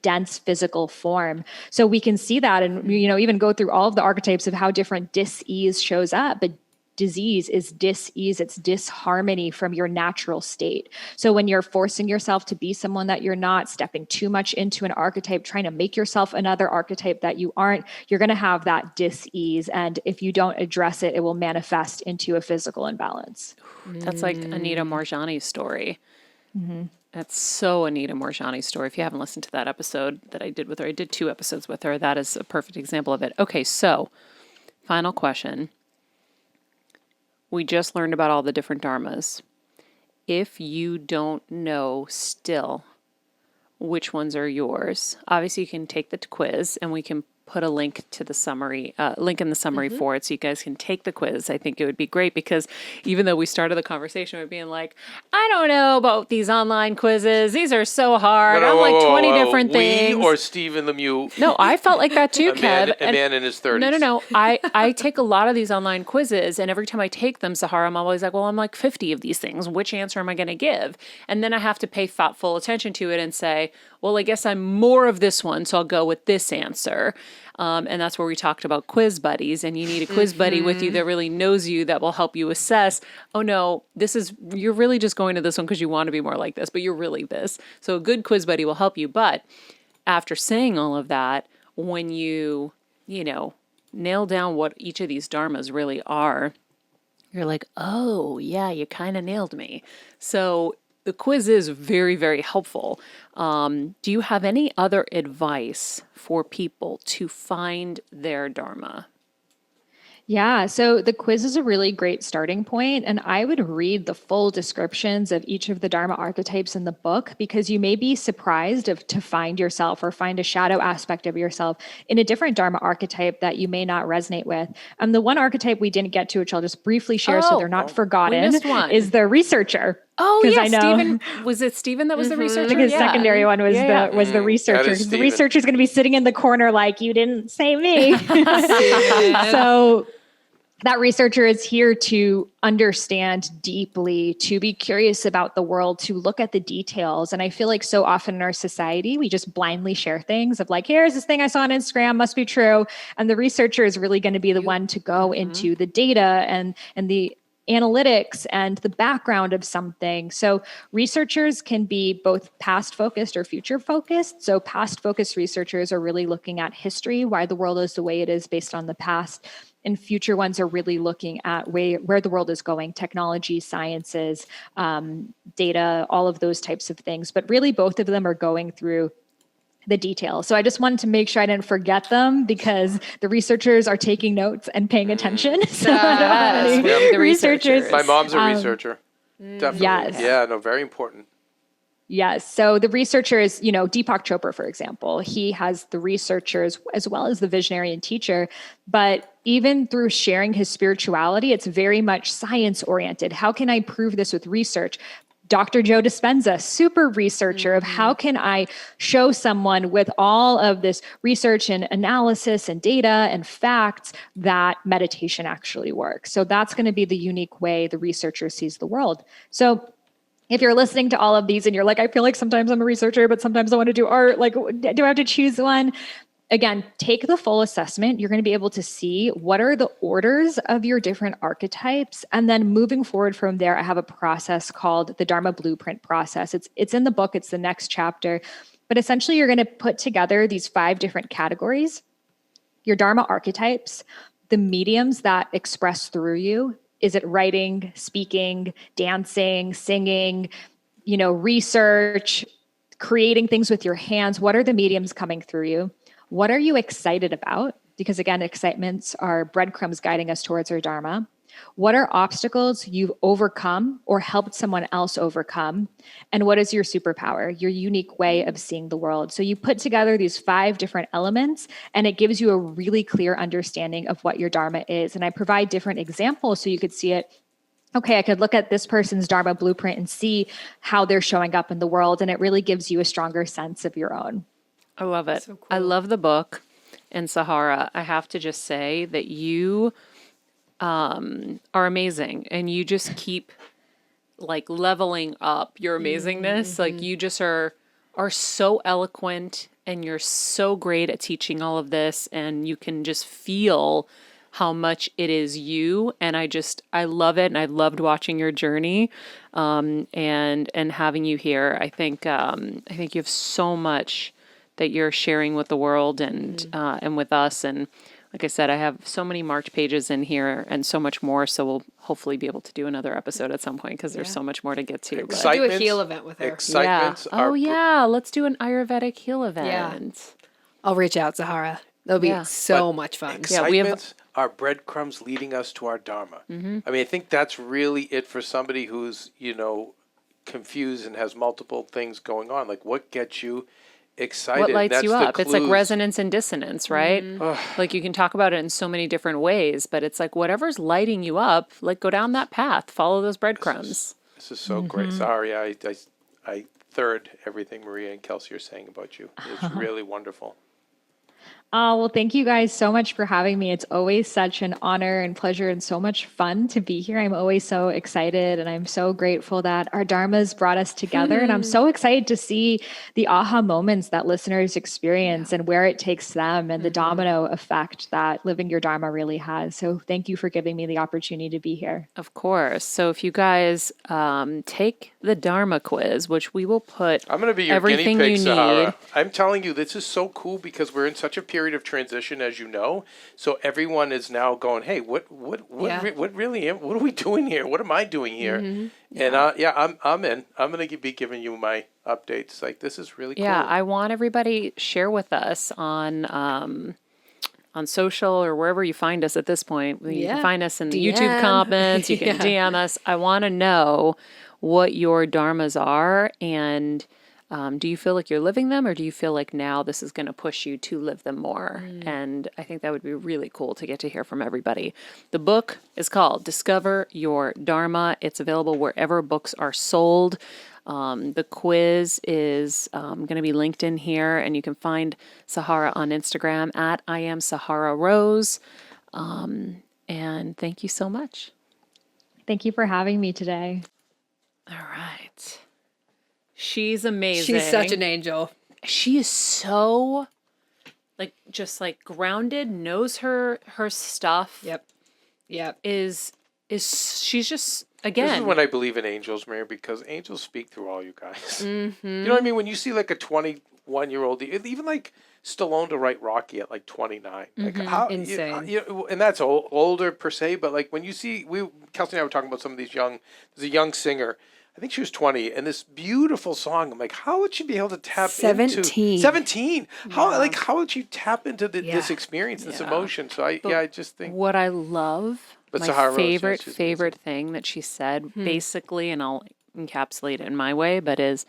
dense physical form. So we can see that and, even go through all of the archetypes of how different dis-ease shows up. But disease is dis-ease, it's disharmony from your natural state. So when you're forcing yourself to be someone that you're not, stepping too much into an archetype, trying to make yourself another archetype that you aren't, you're going to have that dis-ease. And if you don't address it, it will manifest into a physical imbalance. That's like Anita Moorjani's story. That's so Anita Moorjani's story. If you haven't listened to that episode that I did with her, I did 2 episodes with her. That is a perfect example of it. Okay, so final question. We just learned about all the different dharmas. If you don't know still which ones are yours, obviously you can take the quiz and we can put a link to the summary, link in the summary for it so you guys can take the quiz. I think it would be great because even though we started the conversation with being like, I don't know about these online quizzes. These are so hard. I'm like 20 different things. We or Stephen Lemieux? No, I felt like that too, Kev. A man in his 30s. No. I take a lot of these online quizzes, and every time I take them, Sahara, I'm always like, well, I'm like 50 of these things. Which answer am I going to give? And then I have to pay thoughtful attention to it and say, well, I guess I'm more of this one, so I'll go with this answer. And that's where we talked about quiz buddies, and you need a quiz buddy with you that really knows you, that will help you assess, oh no, you're really just going to this one because you want to be more like this, but you're really this. So a good quiz buddy will help you. But after saying all of that, when you nail down what each of these dharmas really are, you're like, oh yeah, you kind of nailed me. So the quiz is very, very helpful. Do you have any other advice for people to find their dharma? Yeah, so the quiz is a really great starting point, and I would read the full descriptions of each of the Dharma archetypes in the book because you may be surprised to find yourself or find a shadow aspect of yourself in a different Dharma archetype that you may not resonate with. The one archetype we didn't get to, which I'll just briefly share so they're not forgotten, is the researcher. Oh, yeah, I know. Stephen. Was it Stephen that was the researcher? I think his secondary one was the researcher. The researcher is going to be sitting in the corner like, you didn't say me. So that researcher is here to understand deeply, to be curious about the world, to look at the details. And I feel like so often in our society, we just blindly share things of like, here's this thing I saw on Instagram, must be true. And the researcher is really going to be the one to go into the data and the analytics and the background of something. So researchers can be both past focused or future focused. So past focused researchers are really looking at history, why the world is the way it is based on the past. And future ones are really looking at where the world is going, technology, sciences, data, all of those types of things. But really both of them are going through the details. So I just wanted to make sure I didn't forget them because the researchers are taking notes and paying attention. So the researchers. My mom's a researcher. Definitely. Yes. Yeah, no, very important. Yes. So the researchers, Deepak Chopra, for example, he has the researchers as well as the visionary and teacher. But even through sharing his spirituality, it's very much science oriented. How can I prove this with research? Dr. Joe Dispenza, super researcher of how can I show someone with all of this research and analysis and data and facts that meditation actually works. So that's going to be the unique way the researcher sees the world. So if you're listening to all of these and you're like, I feel like sometimes I'm a researcher, but sometimes I want to do art, like, do I have to choose one? Again, take the full assessment. You're going to be able to see what are the orders of your different archetypes. And then moving forward from there, I have a process called the Dharma Blueprint process. It's in the book. It's the next chapter. But essentially, you're going to put together these 5 different categories, your Dharma archetypes, the mediums that express through you. Is it writing, speaking, dancing, singing, research, creating things with your hands? What are the mediums coming through you? What are you excited about? Because again, excitements are breadcrumbs guiding us towards our Dharma. What are obstacles you've overcome or helped someone else overcome? And what is your superpower, your unique way of seeing the world? So you put together these 5 different elements and it gives you a really clear understanding of what your Dharma is. And I provide different examples so you could see it. Okay, I could look at this person's Dharma blueprint and see how they're showing up in the world. And it really gives you a stronger sense of your own. I love it. So cool. I love the book. And Sahara, I have to just say that you are amazing. And you just keep like leveling up your amazingness. Like you just are so eloquent and you're so great at teaching all of this. And you can just feel how much it is you. And I love it. And I loved watching your journey, and having you here. I think you have so much that you're sharing with the world and with us. And like I said, I have so many marked pages in here and so much more. So we'll hopefully be able to do another episode at some point because there's so much more to get to. Do a heal event with her. Excitements Let's do an Ayurvedic heal event. Yeah. I'll reach out, Sahara. That'll be so much fun. Excitements are breadcrumbs leading us to our Dharma. I mean, I think that's really it for somebody who's, confused and has multiple things going on. Like, what gets you excited? What lights That's you the up? It's like clues. resonance and dissonance, right? Like you can talk about it in so many different ways, but it's like whatever's lighting you up, like go down that path, follow those breadcrumbs. This is so great. Sorry, I third everything Maria and Kelsey are saying about you. It's really wonderful. Well, thank you guys so much for having me. It's always such an honor and pleasure and so much fun to be here. I'm always so excited and I'm so grateful that our Dharmas brought us together. And I'm so excited to see the aha moments that listeners experience and where it takes them and the domino effect that living your Dharma really has. So thank you for giving me the opportunity to be here. Of course. So if you guys take the Dharma quiz, which we will put I'm going to be your everything guinea pig, you Sahara. need. I'm telling you, this is so cool because we're in such a period of transition, as you know. So everyone is now going, "Hey, what really? What are we doing here? What am I doing here?" And I'm in. I'm going to be giving you my updates. Like, this is really cool. Yeah, I want everybody share with us on social or wherever you find us at this point. You can find us in the YouTube comments. You can DM us. I want to know what your dharmas are, and do you feel like you're living them, or do you feel like now this is going to push you to live them more? And I think that would be really cool to get to hear from everybody. The book is called Discover Your Dharma. It's available wherever books are sold. The quiz is going to be linked in here, and you can find Sahara on Instagram at I am Sahara Rose. And thank you so much. Thank you for having me today. All right. She's amazing. She's such an angel. She is so just grounded, knows her stuff. Yep. Is she's just again. This is when I believe in angels, Maria, because angels speak through all you guys. You know what I mean? When you see like a 21-year-old, even like Stallone to write Rocky at like 29, like how Insane. And that's older per se, but like when you see, Kelsey and I were talking about some of these there's a young singer. I think she was 20, and this beautiful song. I'm like, how would she be able to tap 17. into 17? How would you tap into this experience, this emotion? So I just think What I love, But my Sahara Rose, favorite thing that she said, basically, and I'll encapsulate it in my way, but is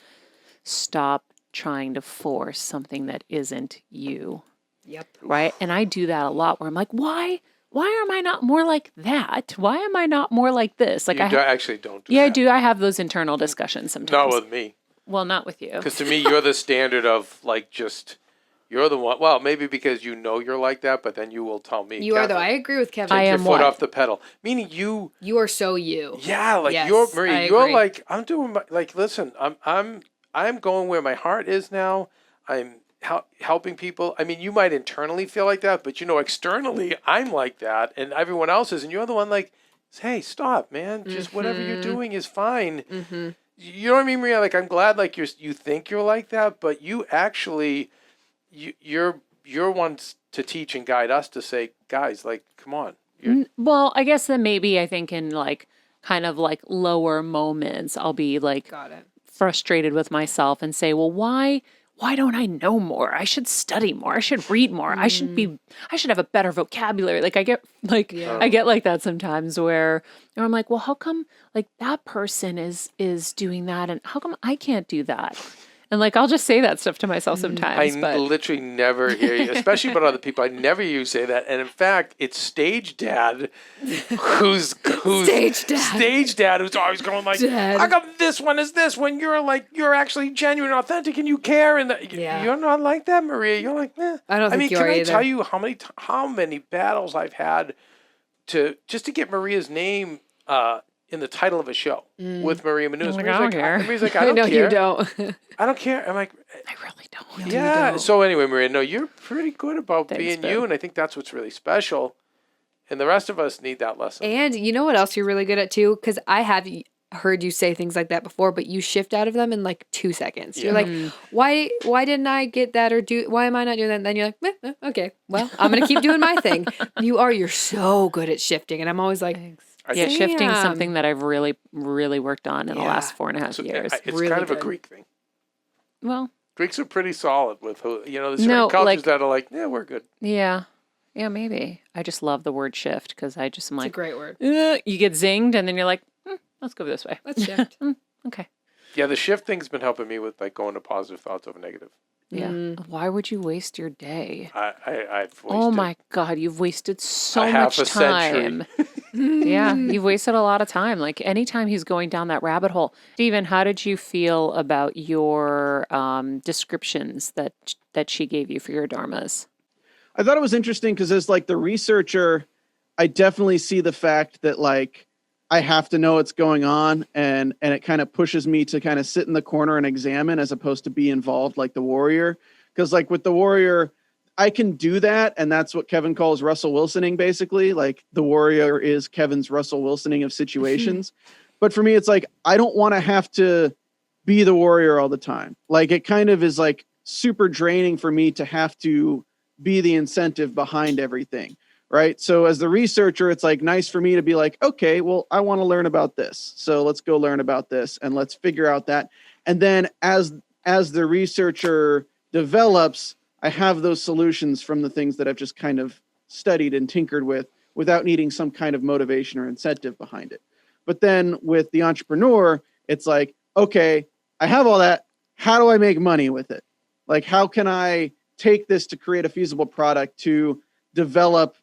stop trying to force something that isn't you. Yep. Right? And I do that a lot where I'm like, why am I not more like that? Why am I not more like this? Like actually don't do Yeah, that. I do. I have those internal discussions sometimes. Not with me. Well, not with you. Because to me, you're the standard of like just, you're the one. Well, maybe because you know you're like that, but then you will tell me. You are, though. I agree with Kevin. I Take am your foot what? off the pedal. Meaning you. You are so you. Yeah, like Yes, you're, Maria, I you're agree. like, I'm doing, listen, I'm going where my heart is now. I'm helping people. I mean, you might internally feel like that, but externally, I'm like that, and everyone else is, and you're the one like, hey, stop, man. Just whatever you're doing is fine. You know what I mean, Maria? Like, I'm glad, like, you think you're like that, but you actually, you're ones to teach and guide us to say, guys, like, come on. Well, I guess then maybe I think in like kind of like lower moments, I'll be like Got it. frustrated with myself and say, well, why don't I know more? I should study more. I should read more. I should have a better vocabulary. Like I get like that sometimes where I'm like, well, how come like that person is doing that and how come I can't do that? And like I'll just say that stuff to myself sometimes. I literally never hear you, especially about other people. I never hear you say that. And in fact, it's Stage Dad who's Stage Dad who's always going like, Dad. how come this one is this when you're actually genuine, authentic, and you care? And you're not like that, Maria. You're like, eh. I don't think you can are I either. tell you how many battles I've had to get Maria's name in the title of a show with Maria Menounos. Maria's like, I don't know care. you don't. I don't care. I'm like, I really don't. yeah. So anyway, Maria, no, you're pretty good about Thanks, being babe. you, and I think that's what's really special. And the rest of us need that lesson. And you know what else you're really good at too? Because I have heard you say things like that before, but you shift out of them in like 2 seconds. You're like, why didn't I get that, or why am I not doing that? And then you're like, okay, well, I'm gonna keep doing my thing. You're so good at shifting, and I'm always like, yeah, shifting something that I've really, really worked on in the last 4.5 years. It's really kind of good. a Greek thing. Well, Greeks are pretty solid with who, there's certain cultures that are like, yeah, we're good. Yeah. Yeah, maybe. I just love the word shift because I just am it's like, a great word. You get zinged and then you're like, let's go this way. Let's shift. Okay. Yeah, the shift thing's been helping me with like going to positive thoughts over negative. Yeah. Why would you waste your day? I've wasted. Oh my God, you've wasted so half much a century. time. Yeah, you've wasted a lot of time. Like anytime he's going down that rabbit hole. Stephen, how did you feel about your descriptions that she gave you for your dharmas? I thought it was interesting because as like the researcher, I definitely see the fact that like I have to know what's going on, and it kind of pushes me to kind of sit in the corner and examine as opposed to be involved like the warrior. Because like with the warrior, I can do that, and that's what Kevin calls Russell Wilsoning, basically. Like the warrior is Kevin's Russell Wilsoning of situations. But for me, it's like I don't want to have to be the warrior all the time. Like it kind of is like super draining for me to have to be the incentive behind everything, right? So as the researcher, it's like nice for me to be like, okay, well, I want to learn about this. So let's go learn about this and let's figure out that. And then as the researcher develops, I have those solutions from the things that I've just kind of studied and tinkered with without needing some kind of motivation or incentive behind it. But then with the entrepreneur, it's like, okay, I have all that. How do I make money with it? Like, how can I take this to create a feasible product to develop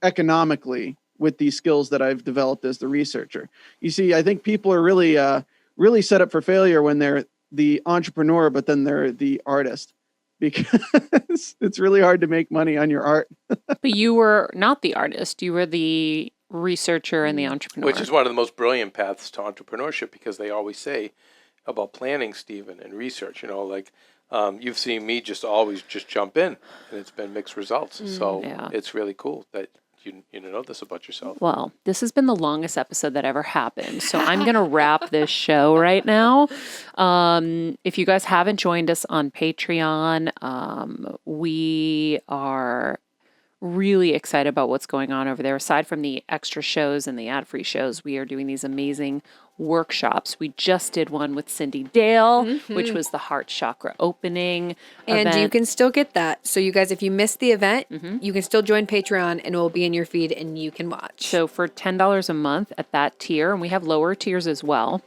economically with these skills that I've developed as the researcher? You see, I think people are really set up for failure when they're the entrepreneur, but then they're the artist, because it's really hard to make money on your art. But you were not the artist. You were the researcher and the entrepreneur. Which is one of the most brilliant paths to entrepreneurship, because they always say about planning, Stephen, and research, you've seen me always jump in, and it's been mixed results. So it's really cool that you know this about yourself. Well, this has been the longest episode that ever happened. So I'm going to wrap this show right now. If you guys haven't joined us on Patreon, we are really excited about what's going on over there. Aside from the extra shows and the ad-free shows, we are doing these amazing workshops. We just did one with Cindy Dale, which was the heart chakra opening And event. you can still get that. So you guys, if you missed the event, you can still join Patreon and it will be in your feed and you can watch. So for $10 a month at that tier, and we have lower tiers as well,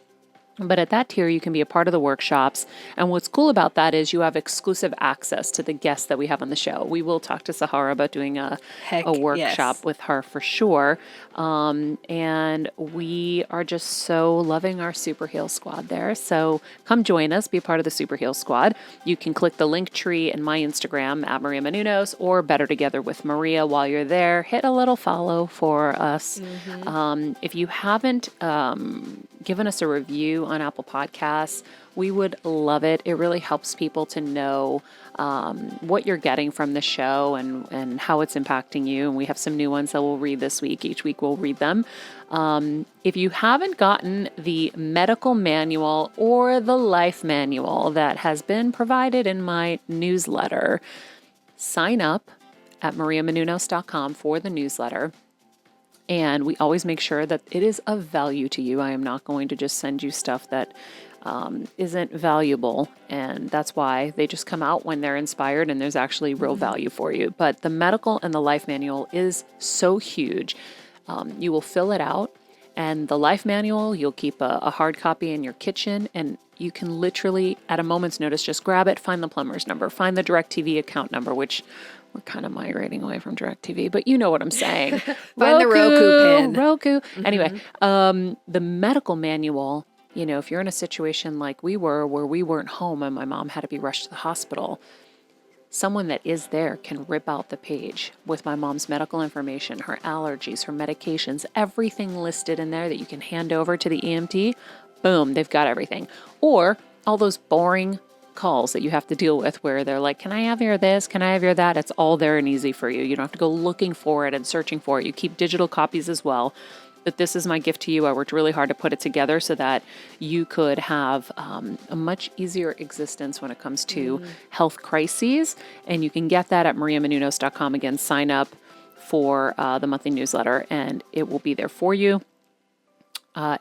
but at that tier, you can be a part of the workshops. And what's cool about that is you have exclusive access to the guests that we have on the show. We will talk to Sahara about doing a workshop with her for sure. And we are just so loving our Super Heal Squad there. So come join us, be a part of the Super Heal Squad. You can click the link tree in my Instagram at Maria Menounos, or Better Together with Maria. While you're there, hit a little follow for us. If you haven't given us a review on Apple Podcasts, we would love it. It really helps people to know what you're getting from the show and how it's impacting you. And we have some new ones that we'll read this week. Each week we'll read them. If you haven't gotten the medical manual or the life manual that has been provided in my newsletter, sign up at mariamenounos.com for the newsletter. And we always make sure that it is of value to you. I am not going to just send you stuff that isn't valuable. And that's why they just come out when they're inspired and there's actually real value for you. But the medical and the life manual is so huge. You will fill it out. And the life manual, you'll keep a hard copy in your kitchen. And you can literally, at a moment's notice, just grab it, find the plumber's number, find the DirecTV account number, which we're kind of migrating away from DirecTV, but you know what I'm saying. Find the Roku pin. Roku. Anyway, the medical manual, if you're in a situation like we were, where we weren't home and my mom had to be rushed to the hospital, someone that is there can rip out the page with my mom's medical information, her allergies, her medications, everything listed in there that you can hand over to the EMT. Boom, they've got everything. Or all those boring calls that you have to deal with where they're like, can I have your this? Can I have your that? It's all there and easy for you. You don't have to go looking for it and searching for it. You keep digital copies as well. But this is my gift to you. I worked really hard to put it together so that you could have a much easier existence when it comes to health crises. And you can get that at mariamenounos.com. Again, sign up for the monthly newsletter and it will be there for you.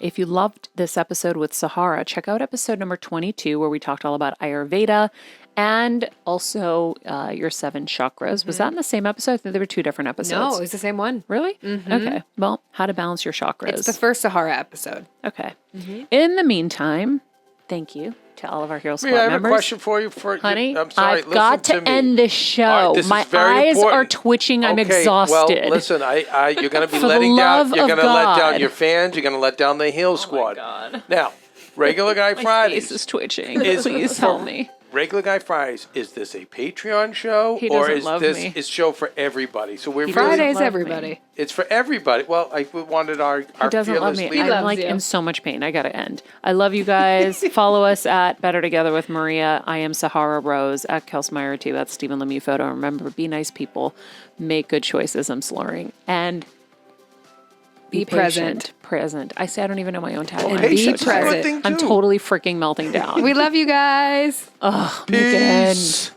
If you loved this episode with Sahara, check out episode number 22, where we talked all about Ayurveda and also your 7 chakras. Was that in the same episode? I think there were 2 different episodes. No, it was the same one. Really? Okay. Well, how to balance your chakras. It's the first Sahara episode. Okay. In the meantime, thank you to all of our Hero Squad Maria, I have members. a question for you. Honey, I'm sorry. I've got to me. end the show. All right, this My is very eyes are important. twitching. I'm Okay, exhausted. Well, listen, you're going to be For the letting down. love You're of going to let God. down your fans. You're going to let down the Hero Squad. God. Now, regular guy My Fridays. face is twitching. Is Please for help me. Regular guy Fridays. Is this a Patreon show He or doesn't is love this me. a show for everybody? So we're He really, doesn't Fridays, love me. everybody. it's for everybody. Well, we wanted our He doesn't love fearless me. leader. I'm loves like you. in so much pain. I gotta end. I love you guys. Follow us at Better Together with Maria. I am Sahara Rose at Kelsmeyer too. That's Stephen Lemieux photo. Remember, be nice people. Make good choices. I'm slurring. And be present. Present. I say I don't even know my own tagline. And Hey, be that's a good present. thing, I'm too. totally freaking melting down. We love you guys. Make it end. Peace.